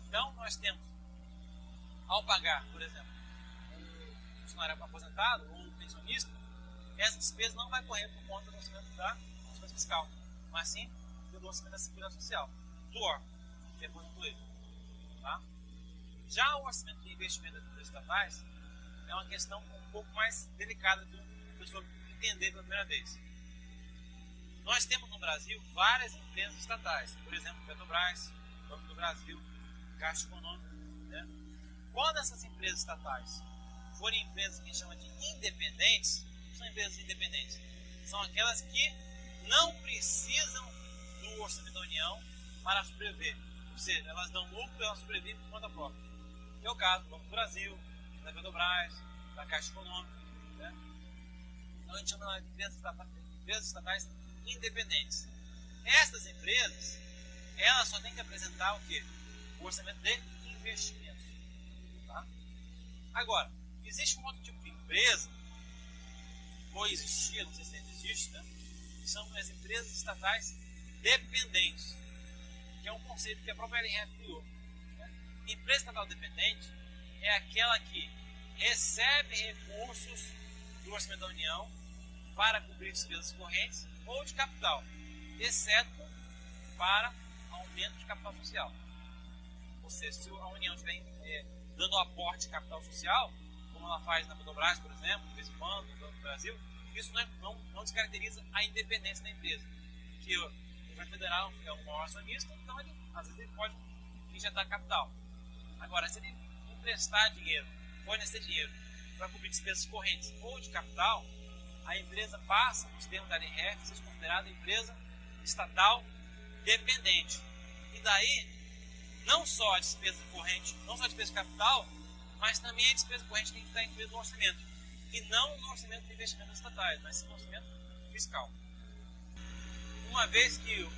Então, nós temos, ao pagar, por exemplo, um funcionário aposentado ou um pensionista, essa despesa não vai correr por conta do orçamento da orçamento fiscal, mas sim do orçamento da Seguridade Social, do órgão, que representou ele. Tá? Já o orçamento de investimento das empresas estatais é uma questão um pouco mais delicada de a pessoa entender pela primeira vez. Nós temos no Brasil várias empresas estatais, por exemplo, Petrobras, Banco do Brasil, Caixa Econômica. Né? Quando essas empresas estatais forem empresas que a gente chama de independentes, são empresas independentes, são aquelas que não precisam do orçamento da União para sobreviver. Ou seja, elas dão lucro e elas sobrevivem por conta própria. É o caso do Banco do Brasil, da Petrobras, da Caixa Econômica. Né? Então a gente chama de empresas estatais independentes. Essas empresas, elas só têm que apresentar o quê? O orçamento de investimentos. Tá? Agora, existe um outro tipo de empresa, ou existia, não sei se ainda existe, né? Que são as empresas estatais dependentes, que é um conceito que a própria LRF criou. Né? Empresa estatal dependente é aquela que recebe recursos do orçamento da União para cobrir despesas correntes ou de capital, exceto para aumento de capital social. Ou seja, se a União estiver dando aporte de capital social, como ela faz na Petrobras, por exemplo, de vez em quando, no Banco do Brasil, isso não descaracteriza a independência da empresa. Que o governo federal é o maior acionista, então ele, às vezes ele pode injetar capital. Agora, se ele emprestar dinheiro, fornecer dinheiro para cobrir despesas correntes ou de capital, a empresa passa, nos termos da LRF, a ser considerada empresa estatal dependente. E daí, não só a despesa corrente, não só a despesa de capital, mas também a despesa corrente tem que estar incluída no orçamento. E não no orçamento de investimentos estatais, mas sim no orçamento fiscal. Uma vez que o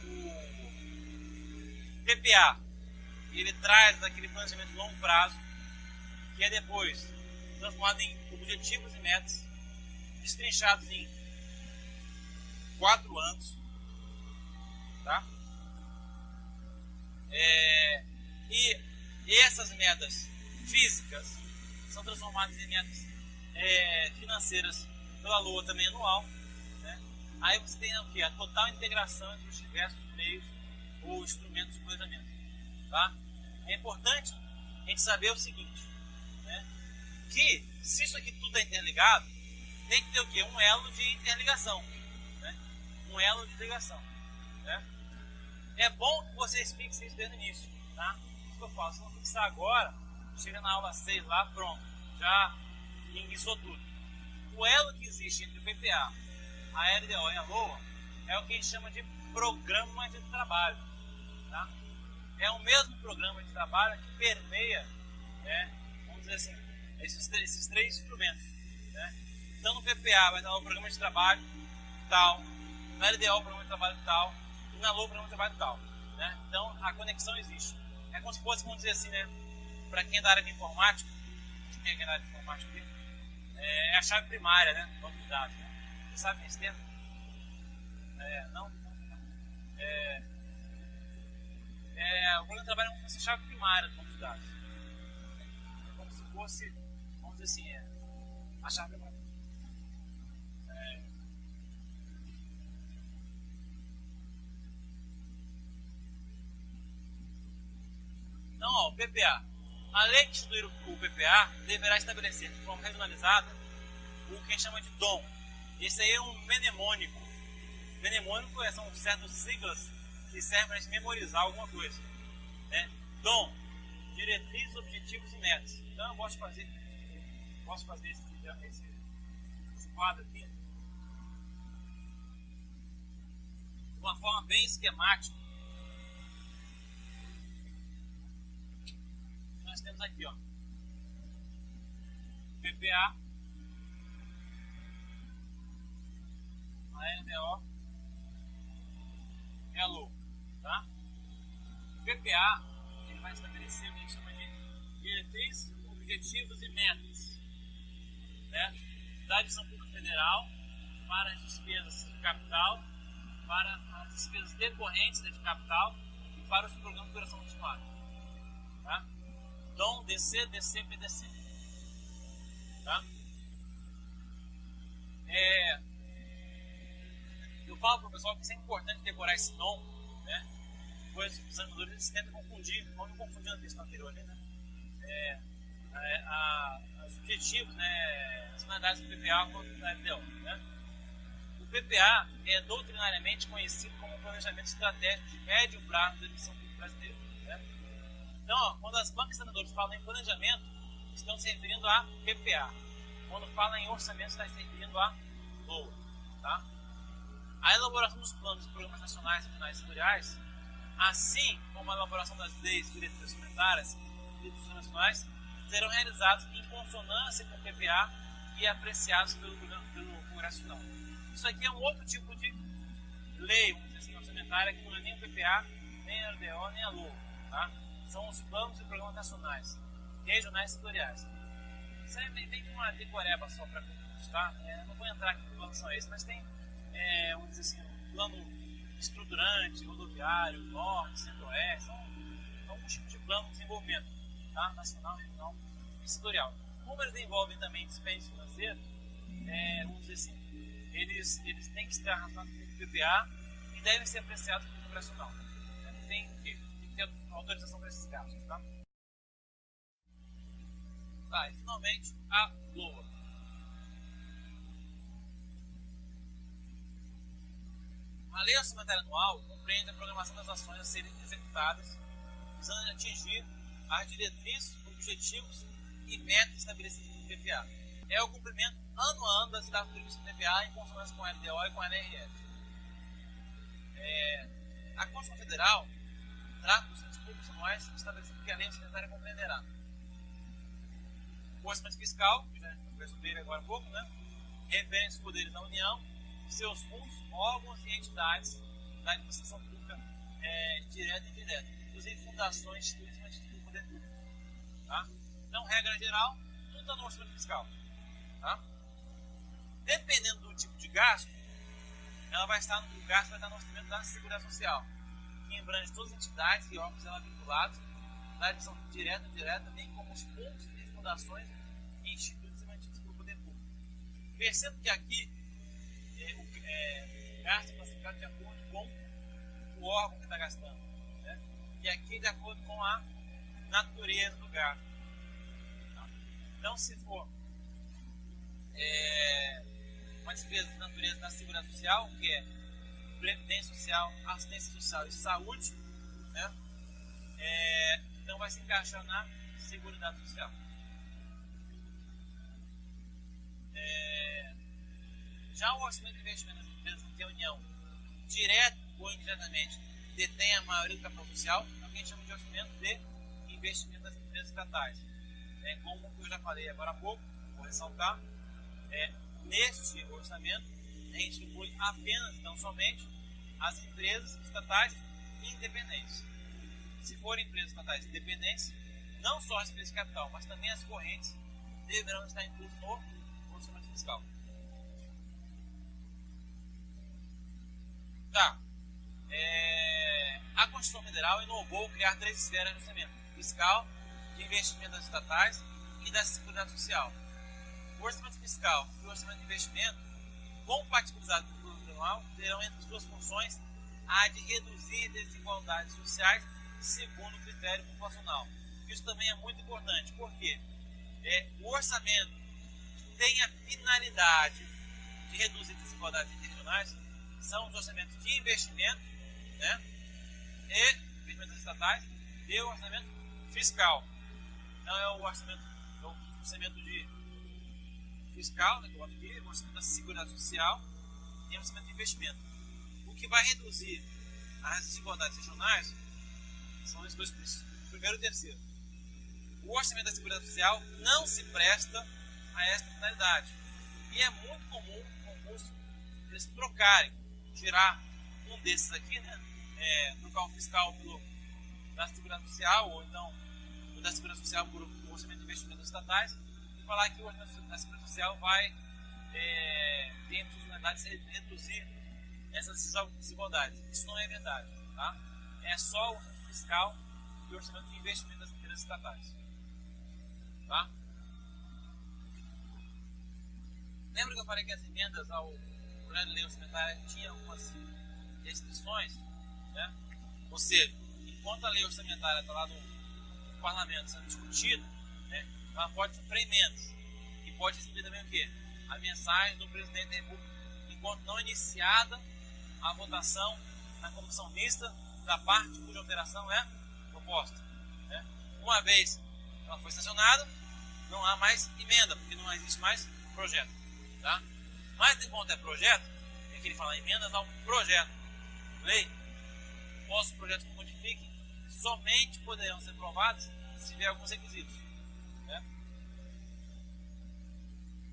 PPA ele traz aquele planejamento de longo prazo, que é depois transformado em objetivos e metas, destrinchados em 4 anos, tá? E essas metas físicas são transformadas em metas financeiras pela LOA também anual, né? Aí você tem o quê? A total integração entre os diversos meios ou instrumentos de planejamento, tá? É importante a gente saber o seguinte, né? Que se isso aqui tudo está interligado, tem que ter o quê? Um elo de interligação, né? Um elo de ligação, né? É bom que vocês fixem isso desde o início, tá? Isso que eu falo, se não fixar agora, chega na aula 6 lá, pronto, já enguiçou tudo. O elo que existe entre o PPA, a LDO e a LOA é o que a gente chama de programa de trabalho, tá? É o mesmo programa de trabalho que permeia, né, vamos dizer assim, esses 3 instrumentos, né? Então no PPA vai dar o programa de trabalho tal, na LDO o programa de trabalho tal, e na LOA o programa de trabalho tal, né? Então a conexão existe. É como se fosse, vamos dizer assim, né, para quem é da área de informática, quem é da área de informática aqui, é a chave primária, né, do banco de dados, né? Você sabe esse termo? O programa de trabalho é como se fosse a chave primária do banco de dados. É como se fosse, vamos dizer assim, a chave primária. Então, ó, o PPA. A lei que instituir o PPA deverá estabelecer de forma regionalizada o que a gente chama de DOM. Esse aí é um mnemônico. Mnemônico são certas siglas que servem para a gente memorizar alguma coisa. né? Dom, diretrizes, objetivos e metas. Então eu gosto de fazer esse quadro aqui de uma forma bem esquemática. Nós temos aqui, ó, PPA, a LDO e a LOA, tá? O PPA, ele vai estabelecer o que a gente chama de diretrizes, objetivos e metas, né? Da Administração Pública Federal para as despesas de capital, para as despesas decorrentes de capital e para os programas de duração continuada, tá? DOM, DC, DC, PDC, tá? Eu falo para o pessoal que isso é importante decorar esse DOM, né? Pois os examinadores eles tentam confundir, vamos confundir na questão anterior ali, né? Os objetivos, né? As finalidades do PPA com a LDO, né? O PPA é doutrinariamente conhecido como um planejamento estratégico de médio prazo da Administração Pública brasileira, né? Então, ó, quando as bancas examinadoras falam em planejamento, estão se referindo a PPA. Quando falam em orçamento, está se referindo a LOA, tá? A elaboração dos planos e programas nacionais, regionais e setoriais, assim como a elaboração das leis e diretrizes orçamentárias e diretrizes nacionais, serão realizados em consonância com o PPA e apreciados pelo Congresso Nacional. Isso aqui é um outro tipo de lei, vamos dizer assim, orçamentária, que não é nem o PPA, nem a LDO, nem a LOA, tá? São os planos e programas nacionais, regionais e setoriais. Isso aí vem com uma decoreba só para constar, não vou entrar aqui em que planos são esses, mas tem, vamos dizer assim, um plano estruturante, rodoviário, norte, centro-oeste, são alguns tipos de plano de desenvolvimento, tá? Nacional, regional e setorial. Como eles envolvem também despesas financeiras, vamos dizer assim, eles têm que estar relacionados com o PPA e devem ser apreciados pelo Congresso Nacional. Tem que ter autorização para esses gastos, tá? Tá, e finalmente a LOA. A Lei Orçamentária Anual compreende a programação das ações a serem executadas, visando atingir as diretrizes, objetivos e metas estabelecidas no PPA. É o cumprimento ano a ano das etapas previstas no PPA em consonância com a LDO e com a LRF. A Constituição Federal trata dos entes públicos anuais estabelecendo que a lei orçamentária compreenderá o orçamento fiscal, que já conversou dele agora há pouco, né? Referente aos poderes da União, seus fundos, órgãos e entidades da administração pública direta e indireta, inclusive fundações, instituições do poder público, tá? Então, regra geral, tudo está no orçamento fiscal, tá? Dependendo do tipo de gasto, o gasto vai estar no orçamento da Seguridade Social, que abrange todas as entidades e órgãos ela vinculados da administração direta e indireta, bem como os fundos e fundações e institutos mantidos pelo poder público. Percebo que aqui o gasto é classificado de acordo com o órgão que está gastando, né? E aqui de acordo com a natureza do gasto. Tá? Então, se for uma despesa de natureza da Seguridade Social, que é Previdência Social, Assistência Social e Saúde, né? Então vai se encaixar na Seguridade Social. Já o orçamento de investimento das empresas em que a União, direto ou indiretamente, detém a maioria do capital social, é o que a gente chama de orçamento de investimento das empresas estatais. Como eu já falei agora há pouco, vou ressaltar, neste orçamento, a gente inclui apenas, então somente, as empresas estatais independentes. Se forem empresas estatais independentes, não só as despesas de capital, mas também as correntes deverão estar inclusas no orçamento fiscal. Tá. A Constituição Federal inovou criar 3 esferas de orçamento: fiscal, de investimento das estatais e da Seguridade Social. O orçamento fiscal e o orçamento de investimento, compatibilizados com o Plano Anual, terão entre suas funções a de reduzir desigualdades sociais segundo o critério populacional. Isso também é muito importante, porque o orçamento que tem a finalidade de reduzir desigualdades interregionais são os orçamentos de investimento, né, e investimentos estatais e o orçamento fiscal. Então é o orçamento de fiscal, né, que eu boto aqui, o orçamento da Seguridade Social e o orçamento de investimento. O que vai reduzir as desigualdades regionais são esses dois princípios, o primeiro e o terceiro. O orçamento da Seguridade Social não se presta a essa finalidade. E é muito comum no concurso eles trocarem, tirar um desses aqui, né, trocar o fiscal pelo da Seguridade Social, ou então o da Seguridade Social por o orçamento de investimentos estatais, e falar que o orçamento da Seguridade Social vai ter as finalidades de reduzir essas desigualdades. Isso não é verdade, tá? É só o orçamento fiscal e o orçamento de investimento das empresas estatais. Tá? Lembra que eu falei que as emendas ao projeto de lei orçamentária tinham algumas restrições, né? Ou seja, enquanto a lei orçamentária está lá no parlamento sendo discutida, né, ela pode sofrer emendas e pode receber também o quê? A mensagem do presidente da República, enquanto não iniciada a votação na comissão mista da parte cuja alteração é proposta, né? Uma vez ela foi sancionada, não há mais emenda, porque não existe mais projeto, tá? Mas enquanto é projeto, é que ele fala emendas ao projeto de lei, os projetos que modifiquem somente poderão ser aprovados se tiver alguns requisitos, né?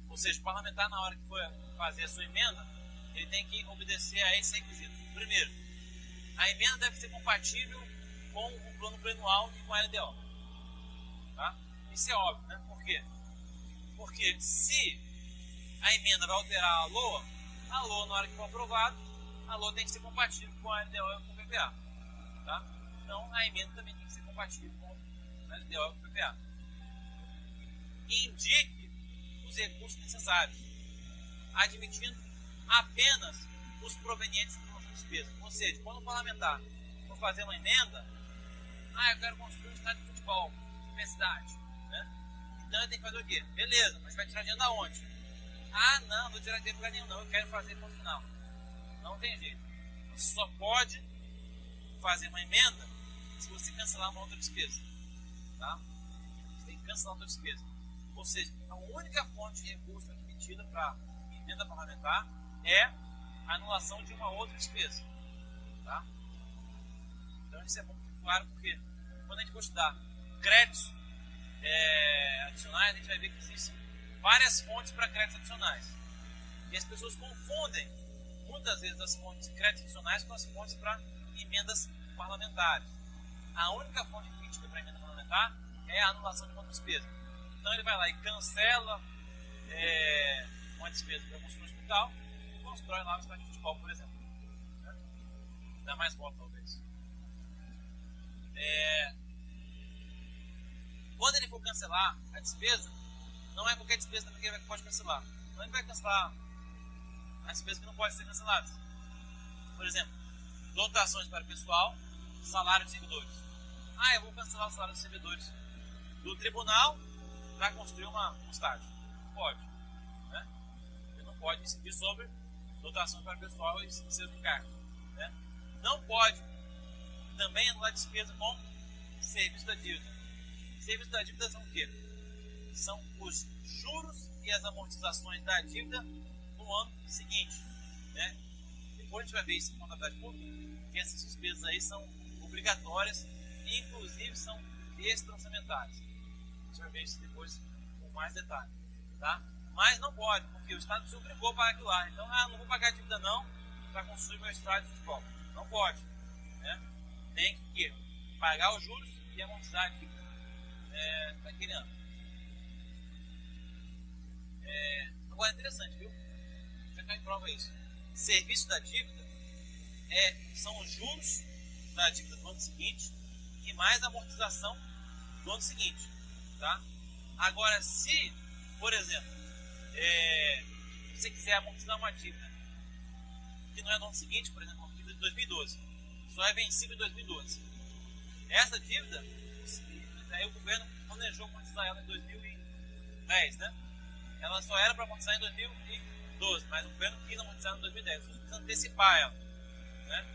Ou seja, o parlamentar, na hora que for fazer a sua emenda, ele tem que obedecer a esses requisitos. Primeiro, a emenda deve ser compatível com o plano plurianual e com a LDO, tá? Isso é óbvio, né? Por quê? Porque se a emenda vai alterar a LOA, na hora que for aprovado, a LOA tem que ser compatível com a LDO e com o PPA, tá? Então, a emenda também tem que ser compatível com a LDO e com o PPA. Indique os recursos necessários, admitindo apenas os provenientes da nossa despesa. Ou seja, quando o parlamentar for fazer uma emenda, eu quero construir um estádio de futebol na minha cidade, né? Então ele tem que fazer o quê? Beleza, mas vai tirar dinheiro da onde? Não vou tirar dinheiro de lugar nenhum, não, eu quero fazer ponto final. Não tem jeito. Você só pode fazer uma emenda se você cancelar uma outra despesa, tá? Você tem que cancelar outra despesa. Ou seja, a única fonte de recurso admitida para emenda parlamentar é a anulação de uma outra despesa, tá? Então isso é bom ficar claro, porque quando a gente for estudar créditos adicionais, a gente vai ver que existem várias fontes para créditos adicionais. E as pessoas confundem muitas vezes as fontes de créditos adicionais com as fontes para emendas parlamentares. A única fonte admitida para emenda parlamentar é a anulação de uma despesa. Então ele vai lá e cancela uma despesa para construir um hospital e constrói lá um estádio de futebol, por exemplo, né? Dá mais volta, talvez. Quando ele for cancelar a despesa, não é qualquer despesa também que ele pode cancelar. Então ele vai cancelar as despesas que não podem ser canceladas. Por exemplo, dotações para o pessoal, salário de servidores. Eu vou cancelar o salário dos servidores do tribunal para construir um estádio. Pode, né? Ele não pode incidir sobre dotações para o pessoal e seus encargos, né? Não pode também anular despesa com serviço da dívida. Serviço da dívida são o quê? São os juros e as amortizações da dívida no ano seguinte, né? Depois a gente vai ver isso em contabilidade pública, que essas despesas aí são obrigatórias e inclusive são extra-orçamentárias. A gente vai ver isso depois com mais detalhe, tá? Mas não pode, porque o Estado se obrigou a pagar aquilo lá. Então, não vou pagar a dívida não para construir meu estádio de futebol. Não pode, né? Tem que pagar os juros e amortizar a dívida daquele ano. Agora é interessante, viu? Já que prova isso. Serviço da dívida são os juros da dívida do ano seguinte e mais a amortização do ano seguinte, tá? Agora, se, por exemplo, você quiser amortizar uma dívida que não é do ano seguinte, por exemplo, uma dívida de 2012, só é vencível em 2012. Essa dívida, aí o governo planejou amortizar ela em 2010, né? Ela só era para amortizar em 2012, mas o governo quis amortizar em 2010, quis antecipar ela, né?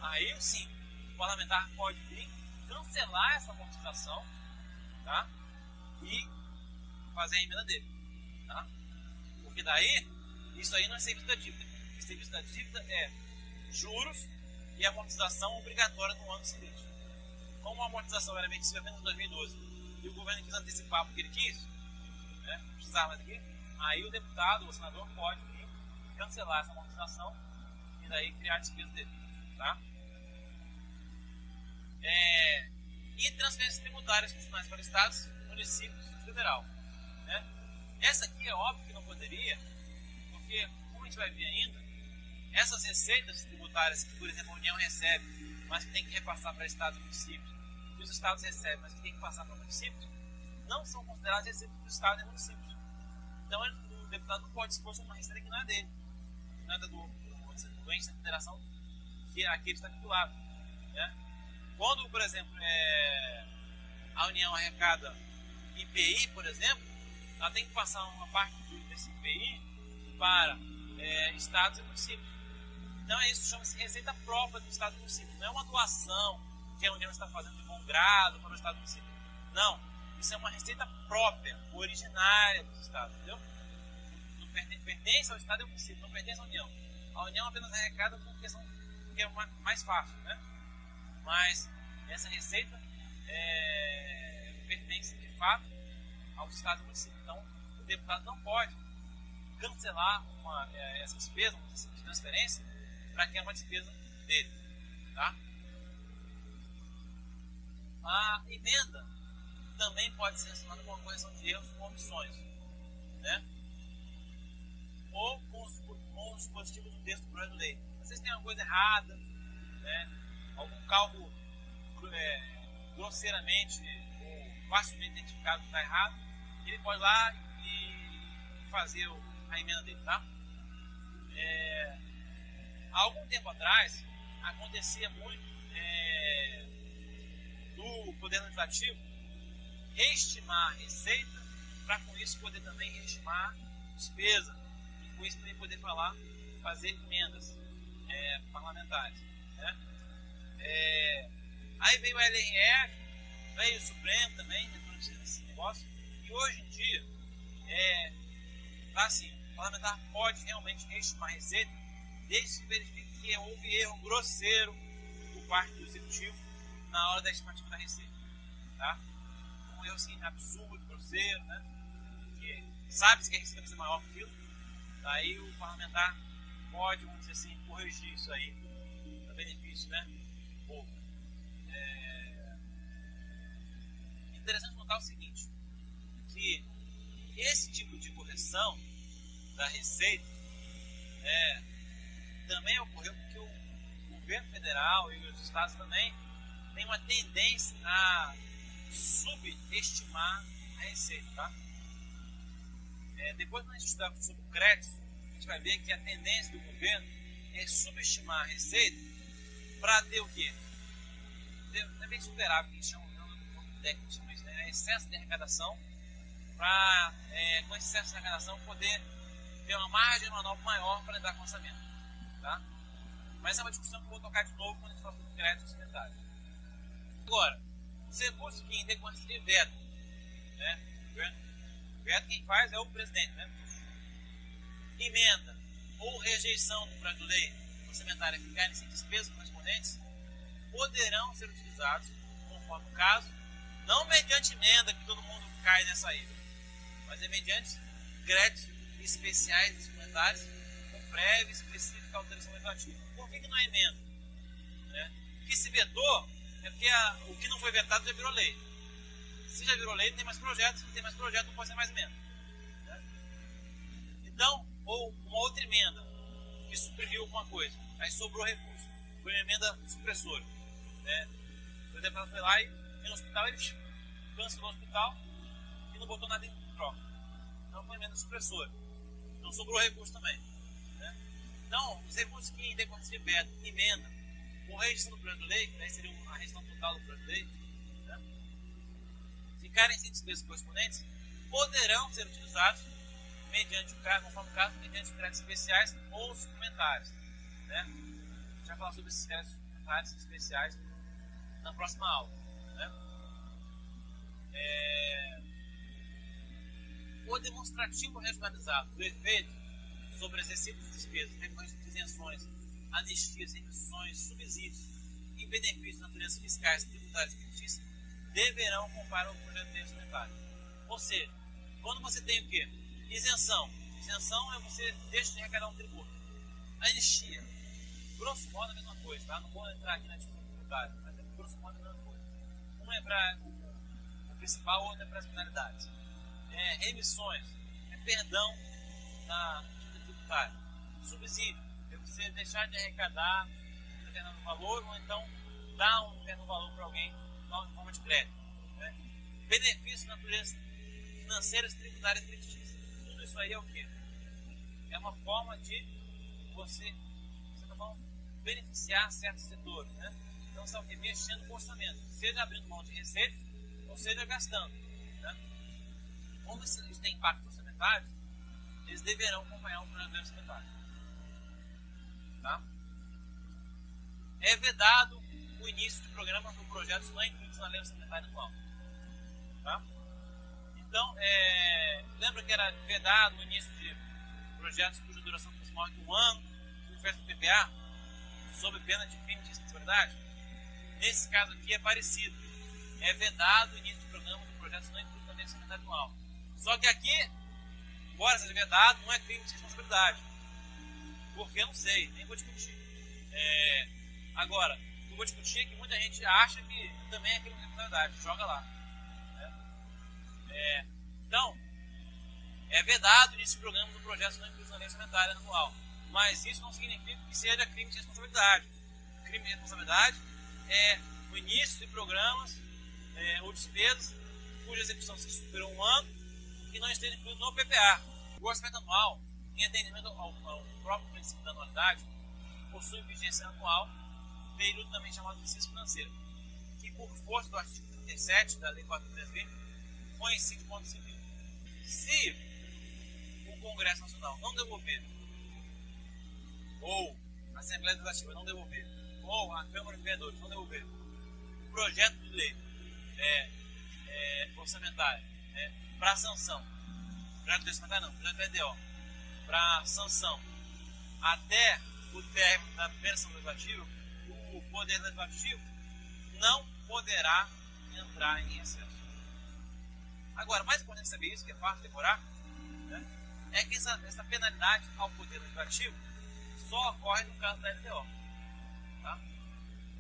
Aí sim, o parlamentar pode vir cancelar essa amortização, tá? E fazer a emenda dele, tá? Porque daí, isso aí não é serviço da dívida. O serviço da dívida é juros e amortização obrigatória no ano seguinte. Como a amortização era vencida apenas em 2012 e o governo quis antecipar porque ele quis, né, não precisava mais aqui, aí o deputado, o senador, pode cancelar essa amortização e daí criar a despesa dele, tá? E transferências tributárias funcionais para estados, municípios e federal, né? Essa aqui é óbvio que não poderia, porque, como a gente vai ver ainda, essas receitas tributárias que, por exemplo, a União recebe, mas que tem que repassar para estados e municípios, que os estados recebem, mas que tem que passar para municípios, não são consideradas receitas dos estados e municípios. Então, o deputado não pode expor sobre uma receita que não é dele, que não é do ente da federação, que aqui ele está titulado, né? Quando, por exemplo, a União arrecada IPI, por exemplo, ela tem que passar uma parte desse IPI para estados e municípios. Então, isso chama-se receita própria do estado e do município. Não é uma doação que a União está fazendo de bom grado para o estado e do município. Não. Isso é uma receita própria, originária dos estados, entendeu? Não pertence ao estado e ao município, não pertence à União. A União apenas arrecada por questão que é mais fácil, né? Mas essa receita pertence de fato aos estados e municípios. Então, o deputado não pode cancelar essa despesa, uma de transferência, para que é uma despesa dele, tá? A emenda também pode ser relacionada com a correção de erros ou omissões, né? Ou com os dispositivos do texto do projeto de lei. Vocês têm uma coisa errada, né? Algum cálculo grosseiramente ou facilmente identificado que está errado, ele pode ir lá e fazer a emenda dele, tá? Há algum tempo atrás, acontecia muito do Poder Legislativo reestimar a receita para com isso poder também reestimar despesa e com isso também poder fazer emendas parlamentares, né? Aí veio a LRF, veio o Supremo também, depois desse negócio, e hoje em dia tá assim, o parlamentar pode realmente reestimar a receita desde que verifique que houve erro grosseiro por parte do executivo na hora da estimativa da receita, tá? Um erro assim, absurdo, grosseiro, né? Que sabe-se que a receita vai ser maior que aquilo, daí o parlamentar pode, vamos dizer assim, corrigir isso aí para benefício, né, do povo. Interessante notar o seguinte, que esse tipo de correção da receita também ocorreu porque o governo federal e os estados também têm uma tendência a subestimar a receita, tá? Depois, quando a gente estudar sobre o crédito, a gente vai ver que a tendência do governo é subestimar a receita para ter o quê? É bem superável, que a gente chama, o técnico chama isso, né? Excesso de arrecadação, para, com esse excesso de arrecadação, poder ter uma margem de manobra maior para lidar com o orçamento, tá? Mas é uma discussão que eu vou tocar de novo quando a gente fala sobre crédito orçamentário. Agora, os recursos que em decorrência de veto, né? Veto quem faz é o presidente, né? Emenda ou rejeição do projeto de lei orçamentária que caem sem despesas correspondentes poderão ser utilizados, conforme o caso, não mediante emenda que todo mundo cai nessa ida, mas é mediante créditos especiais e suplementares com prévia e específica alteração legislativa. Por que não é emenda? Porque se vetou, é porque o que não foi vetado já virou lei. Se já virou lei, não tem mais projeto. Se não tem mais projeto, não pode ser mais emenda, né? Então, ou uma outra emenda que suprimiu alguma coisa, aí sobrou recurso, foi uma emenda supressora, né? O deputado foi lá e no hospital ele cancelou o hospital e não botou nada em troca. Então foi uma emenda supressora. Então sobrou recurso também, né? Então, os recursos que em decorrência de veto, emenda ou rejeição do projeto de lei, que daí seria a rejeição total do projeto de lei, né, ficarem sem despesas correspondentes, poderão ser utilizados mediante o caso, conforme o caso, mediante créditos especiais ou suplementares, né? A gente vai falar sobre esses créditos suplementares especiais na próxima aula. né? O demonstrativo regionalizado do efeito sobre as receitas e despesas decorrentes de isenções, anistias, remissões, subsídios e benefícios de natureza fiscais, tributários e fictícios deverão comparar o projeto de lei orçamentária. Ou seja, quando você tem o quê? Isenção. Isenção é você deixa de arrecadar um tributo. Anistia. Grosso modo é a mesma coisa, tá? Não vou entrar aqui na discussão tributária, mas é grosso modo é a mesma coisa. Um é para o principal, o outro é para as finalidades. Remissões. É perdão na dívida tributária. Subsídio. É você deixar de arrecadar um determinado valor ou então dar um determinado valor para alguém em forma de crédito. Né? Benefícios de natureza financeiras, tributárias e fictícias. Tudo isso aí é o quê? É uma forma de você, de certa forma, beneficiar certos setores. Né? Então, você é o quê? Mexendo com o orçamento. Seja abrindo mão de receita, ou seja, gastando. Né? Como isso tem impacto orçamentário, eles deverão acompanhar o projeto orçamentário. Tá? É vedado o início de programas ou projetos não incluídos na lei orçamentária anual. Tá? Então, lembra que era vedado o início de projetos cuja duração fosse maior que um ano, que oferta do PPA, sob pena de crime de responsabilidade? Nesse caso aqui é parecido. É vedado o início de programas ou projetos não incluídos na lei orçamentária anual. Só que aqui, embora seja vedado, não é crime de responsabilidade. Porque eu não sei, nem vou discutir. Agora, o que eu vou discutir é que muita gente acha que também é crime de responsabilidade. Joga lá. Então, é vedado início de programas ou projetos não incluídos na lei orçamentária anual. Mas isso não significa que seja crime de responsabilidade. Crime de responsabilidade é o início de programas ou despesas cuja execução se superou um ano e não esteja incluído no PPA. O orçamento anual, em atendimento ao próprio princípio da anualidade, possui vigência anual, período também chamado de exercício financeiro, que por força do artigo 37 da Lei 4.320 coincide com o civil. Se o Congresso Nacional não devolver, ou a Assembleia Legislativa não devolver, ou a Câmara de Vereadores não devolver o projeto de lei orçamentária para sanção, projeto de lei orçamentária não, projeto de LDO, para sanção até o término da primeira sessão legislativa, o Poder Legislativo não poderá entrar em recesso. Agora, mais importante saber isso, que é fácil de decorar, né, é que essa penalidade ao Poder Legislativo só ocorre no caso da LDO. Tá?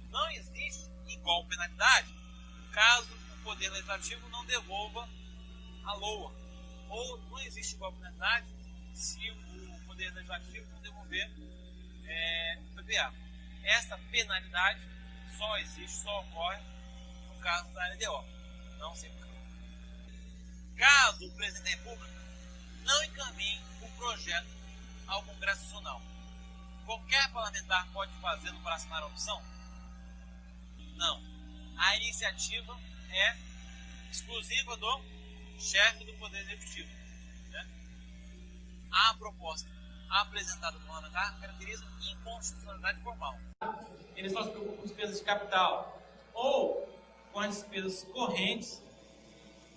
Não existe igual penalidade caso o Poder Legislativo não devolva a LOA. Ou não existe igual penalidade se o Poder Legislativo não devolver o PPA. Essa penalidade só existe, só ocorre no caso da LDO. Não sempre. Caso o Presidente da República não encaminhe o projeto ao Congresso Nacional, qualquer parlamentar pode fazê-lo para assinar a opção? Não. A iniciativa é exclusiva do chefe do Poder Executivo. Né? A proposta apresentada do parlamentar caracteriza inconstitucionalidade formal. Eles só se preocupam com despesas de capital ou com as despesas correntes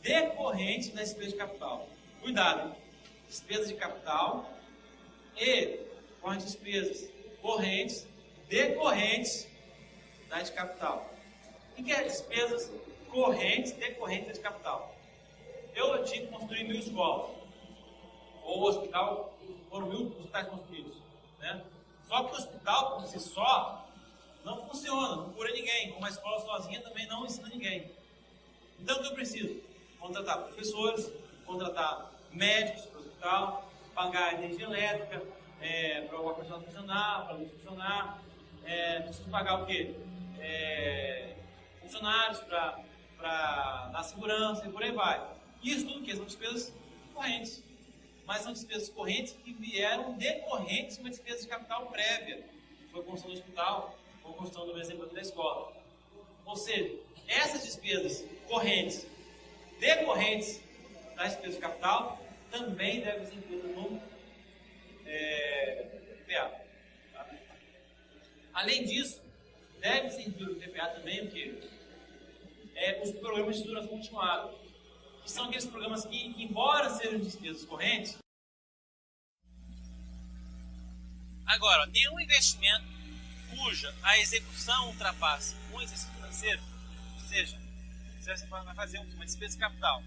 decorrentes das despesas de capital. Cuidado, hein? Despesas de capital e com as despesas correntes decorrentes das de capital. O que é despesas correntes decorrentes das de capital? Eu tinha que construir 1000 escolas, ou o hospital, foram 1000 hospitais construídos. Né? Só que o hospital, por si só, não funciona, não cura ninguém. Uma escola sozinha também não ensina ninguém. Então, o que eu preciso? Contratar professores, contratar médicos para o hospital, pagar energia elétrica, para o ar-condicionado funcionar, para a luz funcionar. Preciso pagar o quê? Funcionários para dar segurança e por aí vai. Isso tudo que são despesas correntes. Mas são despesas correntes que vieram decorrentes de uma despesa de capital prévia, que foi a construção do hospital ou a construção do exemplo da escola. Ou seja, essas despesas correntes decorrentes das despesas de capital também devem ser incluídas no PPA. Além disso, deve ser incluído no PPA também o quê? os programas de duração continuada, que são aqueles programas que, embora sejam despesas correntes, agora, nenhum investimento cuja a execução ultrapasse um exercício financeiro, ou seja, você vai fazer uma despesa de capital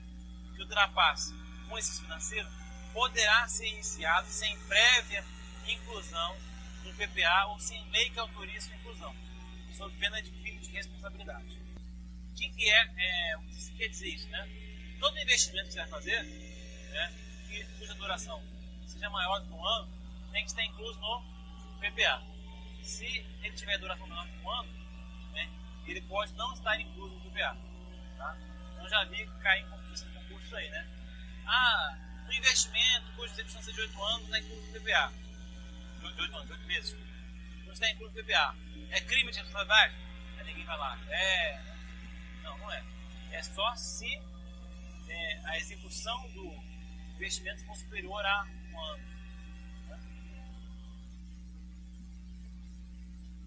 que ultrapasse um exercício financeiro, poderá ser iniciado sem prévia inclusão no PPA ou sem lei que autorize sua inclusão, sob pena de crime de responsabilidade. O que quer dizer isso, né? Todo investimento que você vai fazer, né, cuja duração seja maior do que um ano, tem que estar incluso no PPA. Se ele tiver duração menor que um ano, né, ele pode não estar incluso no PPA. Tá? Eu já vi cair em concurso aí, né? No investimento cuja execução seja de 8 anos, não está incluso no PPA. 8 meses. Não está incluso no PPA. É crime de responsabilidade? Aí ninguém vai lá. Não é. É só se a execução do investimento for superior a um ano. Né?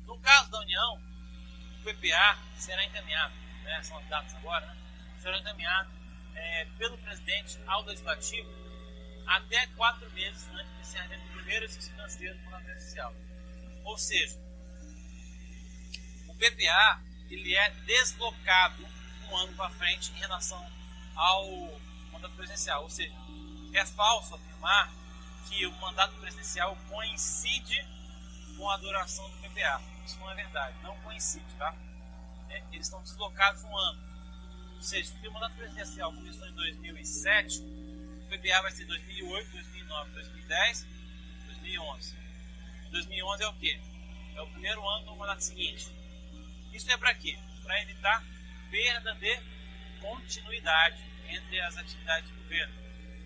No caso da União, o PPA será encaminhado, né, são as datas agora, né, será encaminhado pelo presidente ao legislativo até 4 meses antes do encerramento do primeiro exercício financeiro do mandato presidencial. Ou seja, o PPA ele é deslocado um ano para frente em relação ao mandato presidencial. Ou seja, é falso afirmar que o mandato presidencial coincide com a duração do PPA. Isso não é verdade, não coincide, tá? Eles estão deslocados um ano. Ou seja, se o mandato presidencial começou em 2007, o PPA vai ser 2008, 2009, 2010, 2011. 2011 é o quê? É o primeiro ano do mandato seguinte. Isso é para quê? Para evitar perda de continuidade entre as atividades do governo.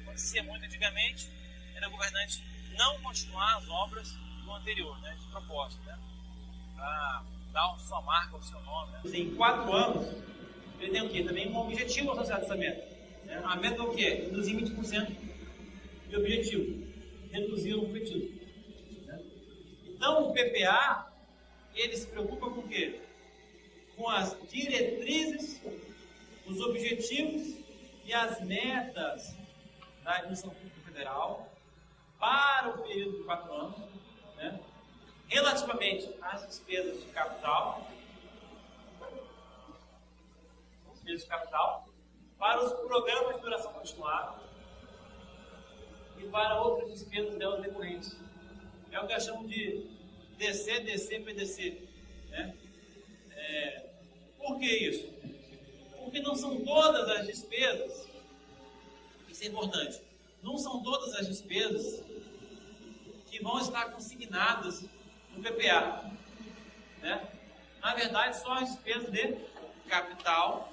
Acontecia muito antigamente, era o governante não continuar as obras do anterior, né, de propósito, né, para dar sua marca, o seu nome. Né. Em 4 anos, ele tem o quê? Também um objetivo associado a essa meta. Né? A meta é o quê? Reduzir 20% de objetivo. Reduzir o objetivo. Né? Então, o PPA, ele se preocupa com o quê? Com as diretrizes, os objetivos e as metas da Administração Pública Federal para o período de 4 anos, né? Relativamente às despesas de capital, para os programas de duração continuada e para outras despesas delas decorrentes. É o que eu chamo de DC, PDC. Né? Por que isso? Porque não são todas as despesas, isso é importante, não são todas as despesas que vão estar consignadas no PPA. Né? Na verdade, só as despesas de capital,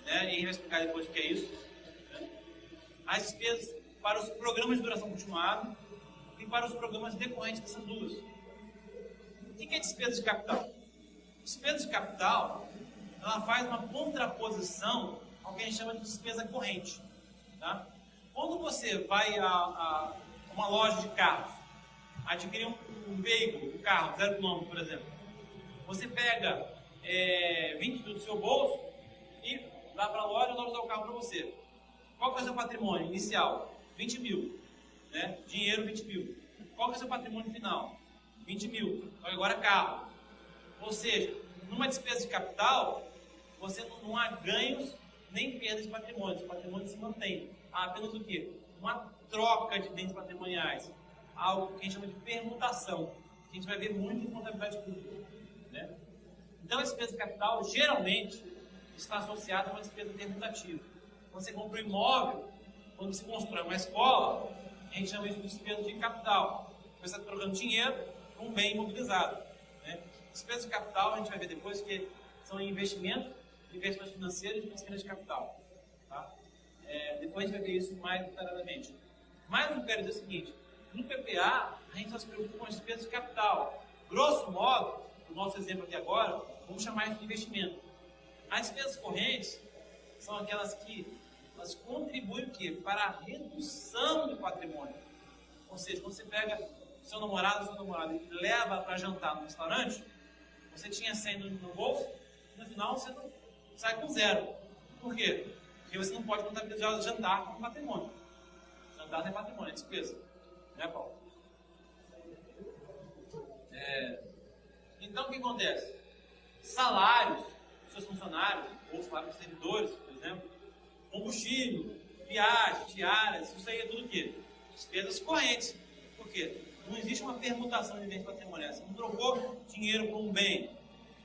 né? E a gente vai explicar depois o que é isso. Né? As despesas para os programas de duração continuada e para os programas decorrentes, que são duas. O que é despesa de capital? Despesa de capital, ela faz uma contraposição ao que a gente chama de despesa corrente. Tá? Quando você vai a uma loja de carros, adquirir um veículo, um carro, 0 km, por exemplo, você pega 20 mil do seu bolso e dá para a loja dá o carro para você. Qual que é o seu patrimônio inicial? 20 mil. Né? Dinheiro, 20 mil. Qual que é o seu patrimônio final? 20 mil. Então, agora carro. Ou seja, numa despesa de capital, você não há ganhos nem perdas de patrimônio. O patrimônio se mantém. Há apenas o quê? Uma troca de bens patrimoniais. Algo que a gente chama de permutação. Que a gente vai ver muito em contabilidade pública. Né? Então, a despesa de capital, geralmente, está associada a uma despesa permutativa. Quando você compra um imóvel, quando você constrói uma escola, a gente chama isso de despesa de capital. Você está trocando dinheiro por um bem imobilizado. Né? Despesa de capital, a gente vai ver depois que são investimentos financeiros e despesas de capital. Tá? Depois a gente vai ver isso mais detalhadamente. Mas eu quero dizer o seguinte, no PPA, a gente só se preocupa com as despesas de capital. Grosso modo, no nosso exemplo aqui agora, vamos chamar isso de investimento. As despesas correntes são aquelas que elas contribuem o quê? Para a redução do patrimônio. Ou seja, quando você pega seu namorado e leva para jantar no restaurante, você tinha 100 no bolso, no final você sai com zero. Por quê? Porque você não pode contabilizar o jantar como patrimônio. Jantar não é patrimônio, é despesa. Né, Paulo? Então, o que acontece? Salários dos seus funcionários, ou salários dos servidores, por exemplo, combustível, viagem, diárias, isso aí é tudo o quê? Despesas correntes. Por quê? Não existe uma permutação de bens patrimoniais. Você não trocou dinheiro por um bem.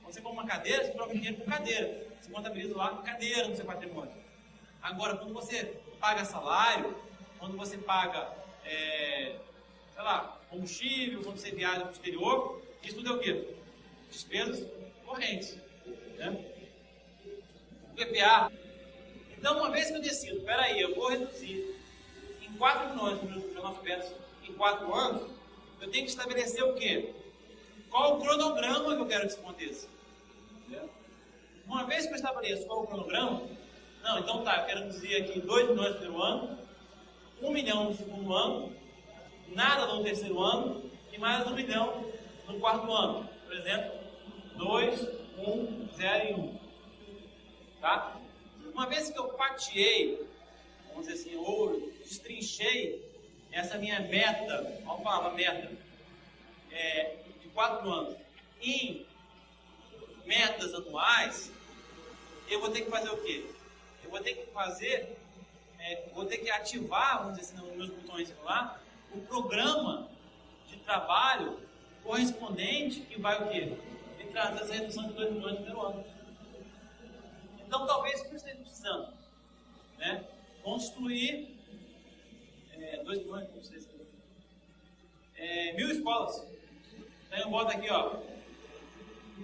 Quando você compra uma cadeira, você troca dinheiro por cadeira. Você contabiliza lá cadeira no seu patrimônio. Agora, quando você paga salário, quando você paga, sei lá, combustível, quando você viaja para o exterior, isso tudo é o quê? Despesas correntes. Né? PPA. Então, uma vez que eu decido, peraí, eu vou reduzir em 4 milhões de analfabetos em 4 anos, eu tenho que estabelecer o quê? Qual o cronograma que eu quero que isso aconteça? Uma vez que eu estabeleço qual o cronograma, não, então tá, eu quero reduzir aqui 2 milhões no primeiro ano, 1 milhão no segundo ano, nada no terceiro ano e mais 1 milhão no quarto ano. Por exemplo, 2, 1, 0 e 1. Tá? Uma vez que eu fatiei, vamos dizer assim, ou destrinchei essa minha meta, vamos falar meta, de 4 anos, em metas anuais, eu vou ter que fazer o quê? Eu vou ter que fazer, vou ter que ativar, vamos dizer assim, nos meus botões lá, o programa de trabalho correspondente que vai o quê? Me trazer essa redução de 2 milhões no primeiro ano. Então, talvez o que você esteja precisando, né? Construir 2 milhões, não sei se 1.000 escolas. Então eu boto aqui, ó.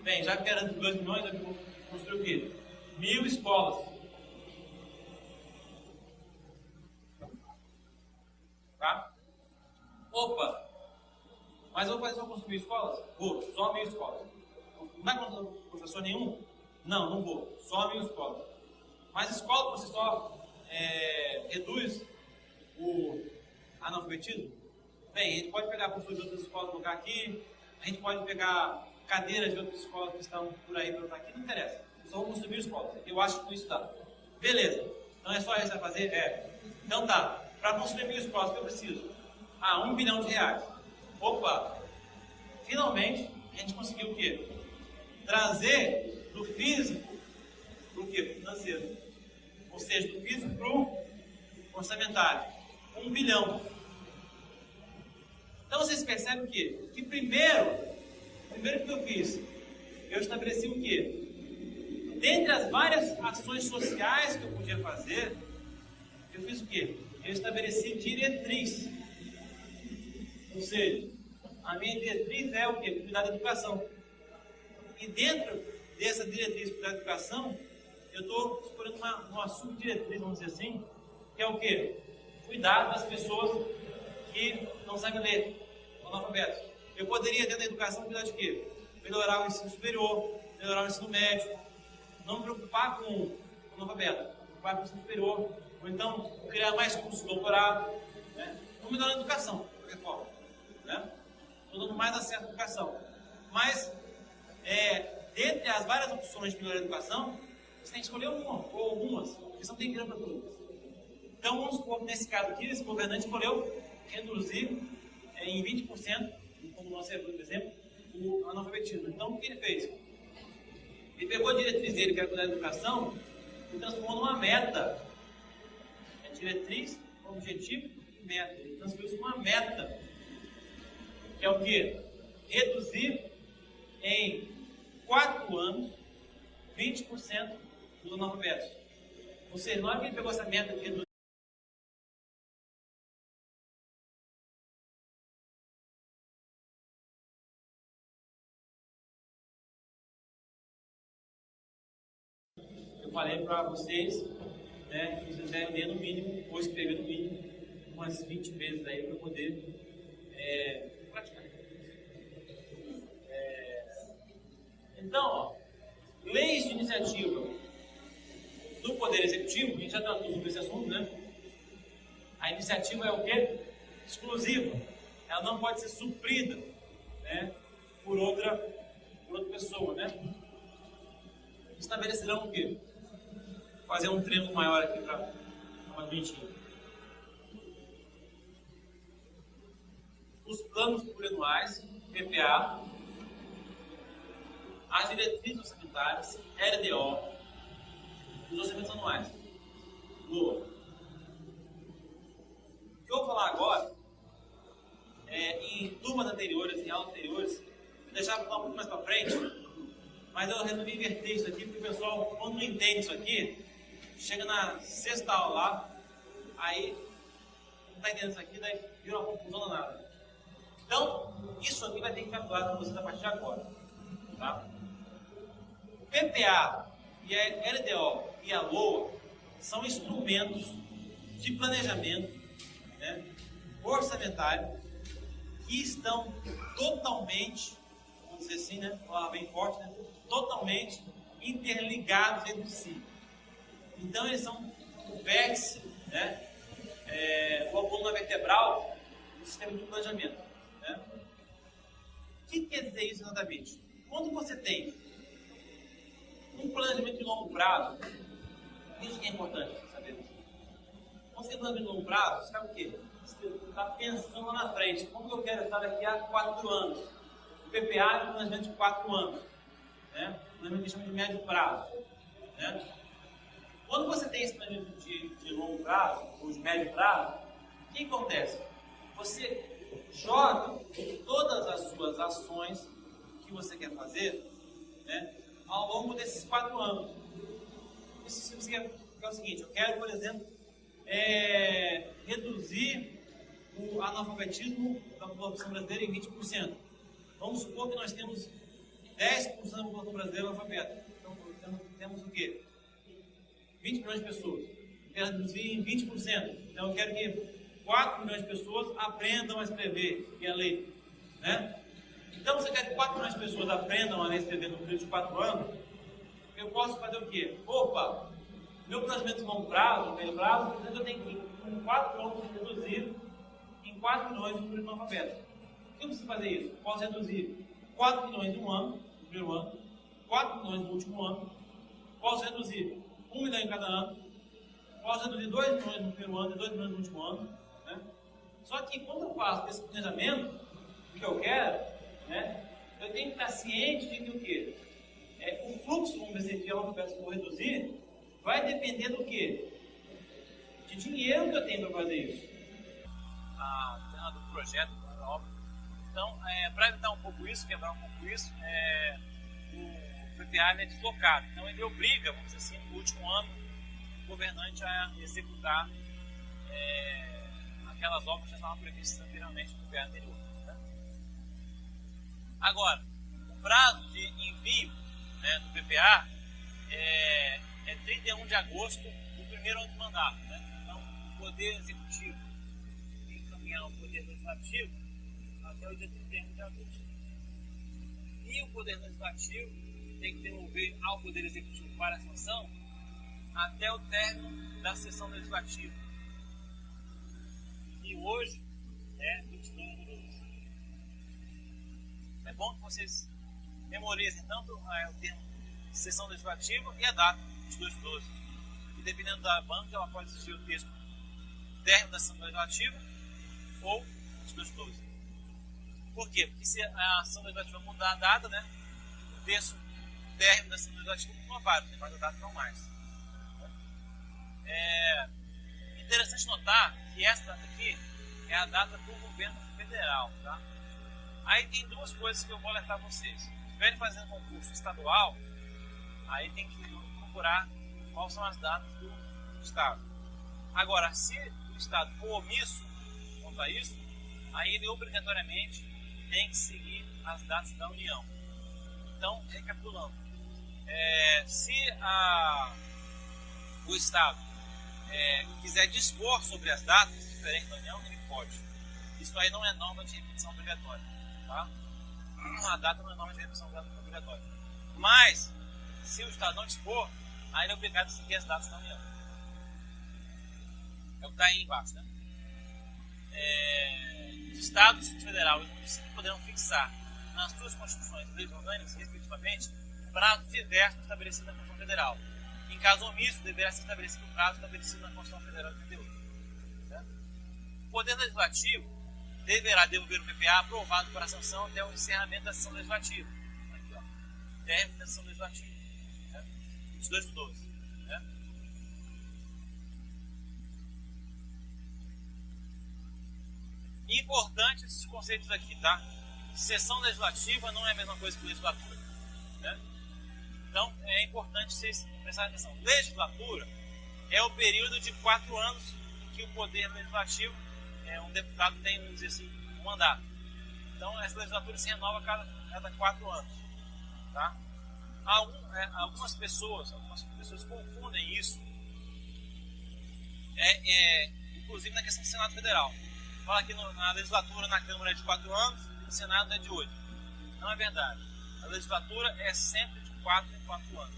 Bem, já que era 2 milhões, eu vou construir o quê? 1.000 escolas. Tá? Opa! Mas eu vou fazer só construir escolas? Vou, só 1.000 escolas. Não vai contratar professor nenhum? Não, não vou. Só 1.000 escolas. Mas escola por si só reduz o analfabetismo? Bem, a gente pode pegar professores de outras escolas e colocar aqui, a gente pode pegar cadeiras de outras escolas que estão por aí para colocar aqui, não interessa. Eu só vou construir escolas. Eu acho que isso dá. Beleza. Então é só isso que vai fazer? Então tá. Para construir 1.000 escolas, o que eu preciso? 1 bilhão de reais. Opa! Finalmente, a gente conseguiu o quê? Trazer do físico para o quê? Para o financeiro. Ou seja, do físico para o orçamentário. 1 bilhão. Então vocês percebem o quê? Que primeiro que eu fiz, eu estabeleci o quê? Dentre as várias ações sociais que eu podia fazer, eu fiz o quê? Eu estabeleci diretriz. Ou seja, a minha diretriz é o quê? Cuidar da educação. E dentro dessa diretriz cuidar da educação, eu estou escolhendo uma subdiretriz, vamos dizer assim, que é o quê? Cuidar das pessoas que não sabem ler, analfabetos. Eu poderia, dentro da educação, cuidar de quê? Melhorar o ensino superior, melhorar o ensino médio, não me preocupar com o analfabeto, me preocupar com o ensino superior, ou então criar mais cursos de doutorado, né? Vou melhorar a educação, de qualquer forma. Né? Estou dando mais acesso à educação. Mas, dentre as várias opções de melhorar a educação, você tem que escolher uma, ou algumas, porque você não tem grana para tudo. Então, vamos supor que nesse caso aqui, esse governante escolheu reduzir em 20%, como nós temos, por exemplo, o analfabetismo. Então, o que ele fez? Ele pegou a diretriz dele, que era cuidar da educação, e transformou numa meta. Diretriz, objetivo e meta. Ele transformou isso numa meta, que é o quê? Reduzir em 4 anos 20% dos analfabetos. Ou seja, na hora que ele pegou essa meta de reduzir, eu falei para vocês, né, que vocês devem ler no mínimo, ou escrever no mínimo, umas 20 vezes aí para poder praticar. Então, ó, leis de iniciativa do Poder Executivo, a gente já tratou sobre esse assunto, né? A iniciativa é o quê? Exclusiva. Ela não pode ser suprida, né, por outra pessoa, né? Estabelecerão o quê? fazer um triângulo maior aqui para mais bonitinho. Os planos plurianuais, PPA, as diretrizes orçamentárias, LDO, os orçamentos anuais. Boa. O que eu vou falar agora, em turmas anteriores, em aulas anteriores, eu deixava falar um pouco mais para frente, mas eu resolvi inverter isso aqui, porque o pessoal, quando não entende isso aqui, chega na sexta aula lá, aí não está entendendo isso aqui, daí vira uma confusão danada. Então, isso aqui vai ter que ficar claro para vocês a partir de agora. Tá? O PPA e a LDO e a LOA são instrumentos de planejamento, né, orçamentário que estão totalmente, vamos dizer assim, né, falar bem forte, né, totalmente interligados entre si. Então, eles são o vértice, né, a coluna vertebral do sistema de planejamento. Né? O que quer dizer isso exatamente? Quando você tem um planejamento de longo prazo, isso que é importante saber. Quando você tem um planejamento de longo prazo, você sabe o quê? Você está pensando lá na frente. Como que eu quero estar daqui a 4 anos? O PPA é um planejamento de 4 anos. Né? Um planejamento que chama de médio prazo. Né? Quando você tem esse planejamento de longo prazo, ou de médio prazo, o que acontece? Você joga todas as suas ações que você quer fazer, né, ao longo desses 4 anos. Isso significa o seguinte: eu quero, por exemplo, reduzir o analfabetismo da população brasileira em 20%. Vamos supor que nós temos 10% da população brasileira analfabeta. Então, temos o quê? 20 milhões de pessoas. Eu quero reduzir em 20%. Então, eu quero que 4 milhões de pessoas aprendam a escrever e a ler. Né? Então, você quer que 4 milhões de pessoas aprendam a ler e escrever no período de 4 anos? Eu posso fazer o quê? Opa, meu planejamento de longo prazo, médio prazo, eu tenho que, com 4 anos, reduzir em 4 milhões o número de analfabetos. Por que eu preciso fazer isso? Posso reduzir 4 milhões em um ano, no primeiro ano, 4 milhões no último ano, posso reduzir 1 milhão em cada ano, posso reduzir 2 milhões no primeiro ano e 2 milhões no último ano. Né? Só que quando eu faço esse planejamento, o que eu quero, né, eu tenho que estar ciente de que o quê? O fluxo, vamos dizer, de analfabetos que eu vou reduzir, vai depender do quê? De dinheiro que eu tenho para fazer isso. Do projeto, da obra. Então, para evitar um pouco isso, quebrar um pouco isso, o PPA é deslocado. Então, ele obriga, vamos dizer assim, no último ano, o governante a executar aquelas obras que já estavam previstas anteriormente no governo anterior. Né? Agora, o prazo de envio, né, do PPA é 31 de agosto do primeiro ano de mandato. Né? Então, o Poder Executivo tem que encaminhar o Poder Legislativo até o dia 31 de agosto. E o Poder Legislativo tem que devolver ao Poder Executivo para a sanção até o término da sessão legislativa. E hoje é 22 de 12. É bom que vocês memorizem tanto o termo sessão legislativa e a data, 22 de 12. E dependendo da banca, ela pode existir o texto término da sessão legislativa ou 22 de 12. Por quê? Porque se a ação legislativa mudar a data, né, o texto término da sessão legislativa não vale, tem mais a data não mais. É interessante notar que essa data aqui é a data do governo federal. Tá? Aí tem duas coisas que eu vou alertar vocês. Se estiverem fazendo concurso estadual, aí tem que procurar quais são as datas do Estado. Agora, se o Estado for omisso quanto a isso, aí ele obrigatoriamente tem que seguir as datas da União. Então, recapitulando, se o Estado quiser dispor sobre as datas diferentes da União, ele pode. Isso aí não é norma de repetição obrigatória. Tá? A data não é norma de repetição obrigatória. Mas, se o Estado não dispor, aí ele é obrigado a seguir as datas da União. É o que está aí embaixo. Né? Os Estados, o Distrito Federal e o município poderão fixar nas suas constituições e leis orgânicas, respectivamente, prazos diversos estabelecidos na Constituição Federal. Em caso omisso, deverá ser estabelecido o prazo estabelecido na Constituição Federal de 88. Certo? O Poder Legislativo deverá devolver o PPA aprovado para a sanção até o encerramento da sessão legislativa. Aqui, ó. Término da sessão legislativa. Certo? 22/12. Certo? Importante esses conceitos aqui, tá? Sessão legislativa não é a mesma coisa que legislatura. Né? Então, é importante vocês prestarem atenção. Legislatura é o período de 4 anos em que o Poder Legislativo, um deputado tem, vamos dizer assim, um mandato. Então, essa legislatura se renova cada 4 anos. Tá? Algumas pessoas confundem isso, inclusive na questão do Senado Federal. Fala que na legislatura na Câmara é de 4 anos e no Senado é de 8. Não é verdade. A legislatura é sempre de 4 em 4 anos.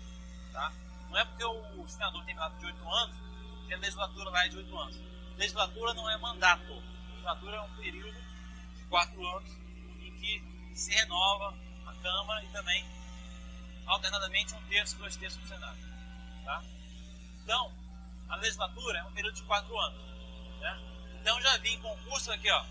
Tá? Não é porque o senador tem mandato de 8 anos que a legislatura lá é de 8 anos. Legislatura não é mandato. Legislatura é um período de 4 anos em que se renova a Câmara e também, alternadamente, 1/3, 2/3 do Senado. Tá? Então, a legislatura é um período de 4 anos. Né? Então, já vi em concurso aqui, ó,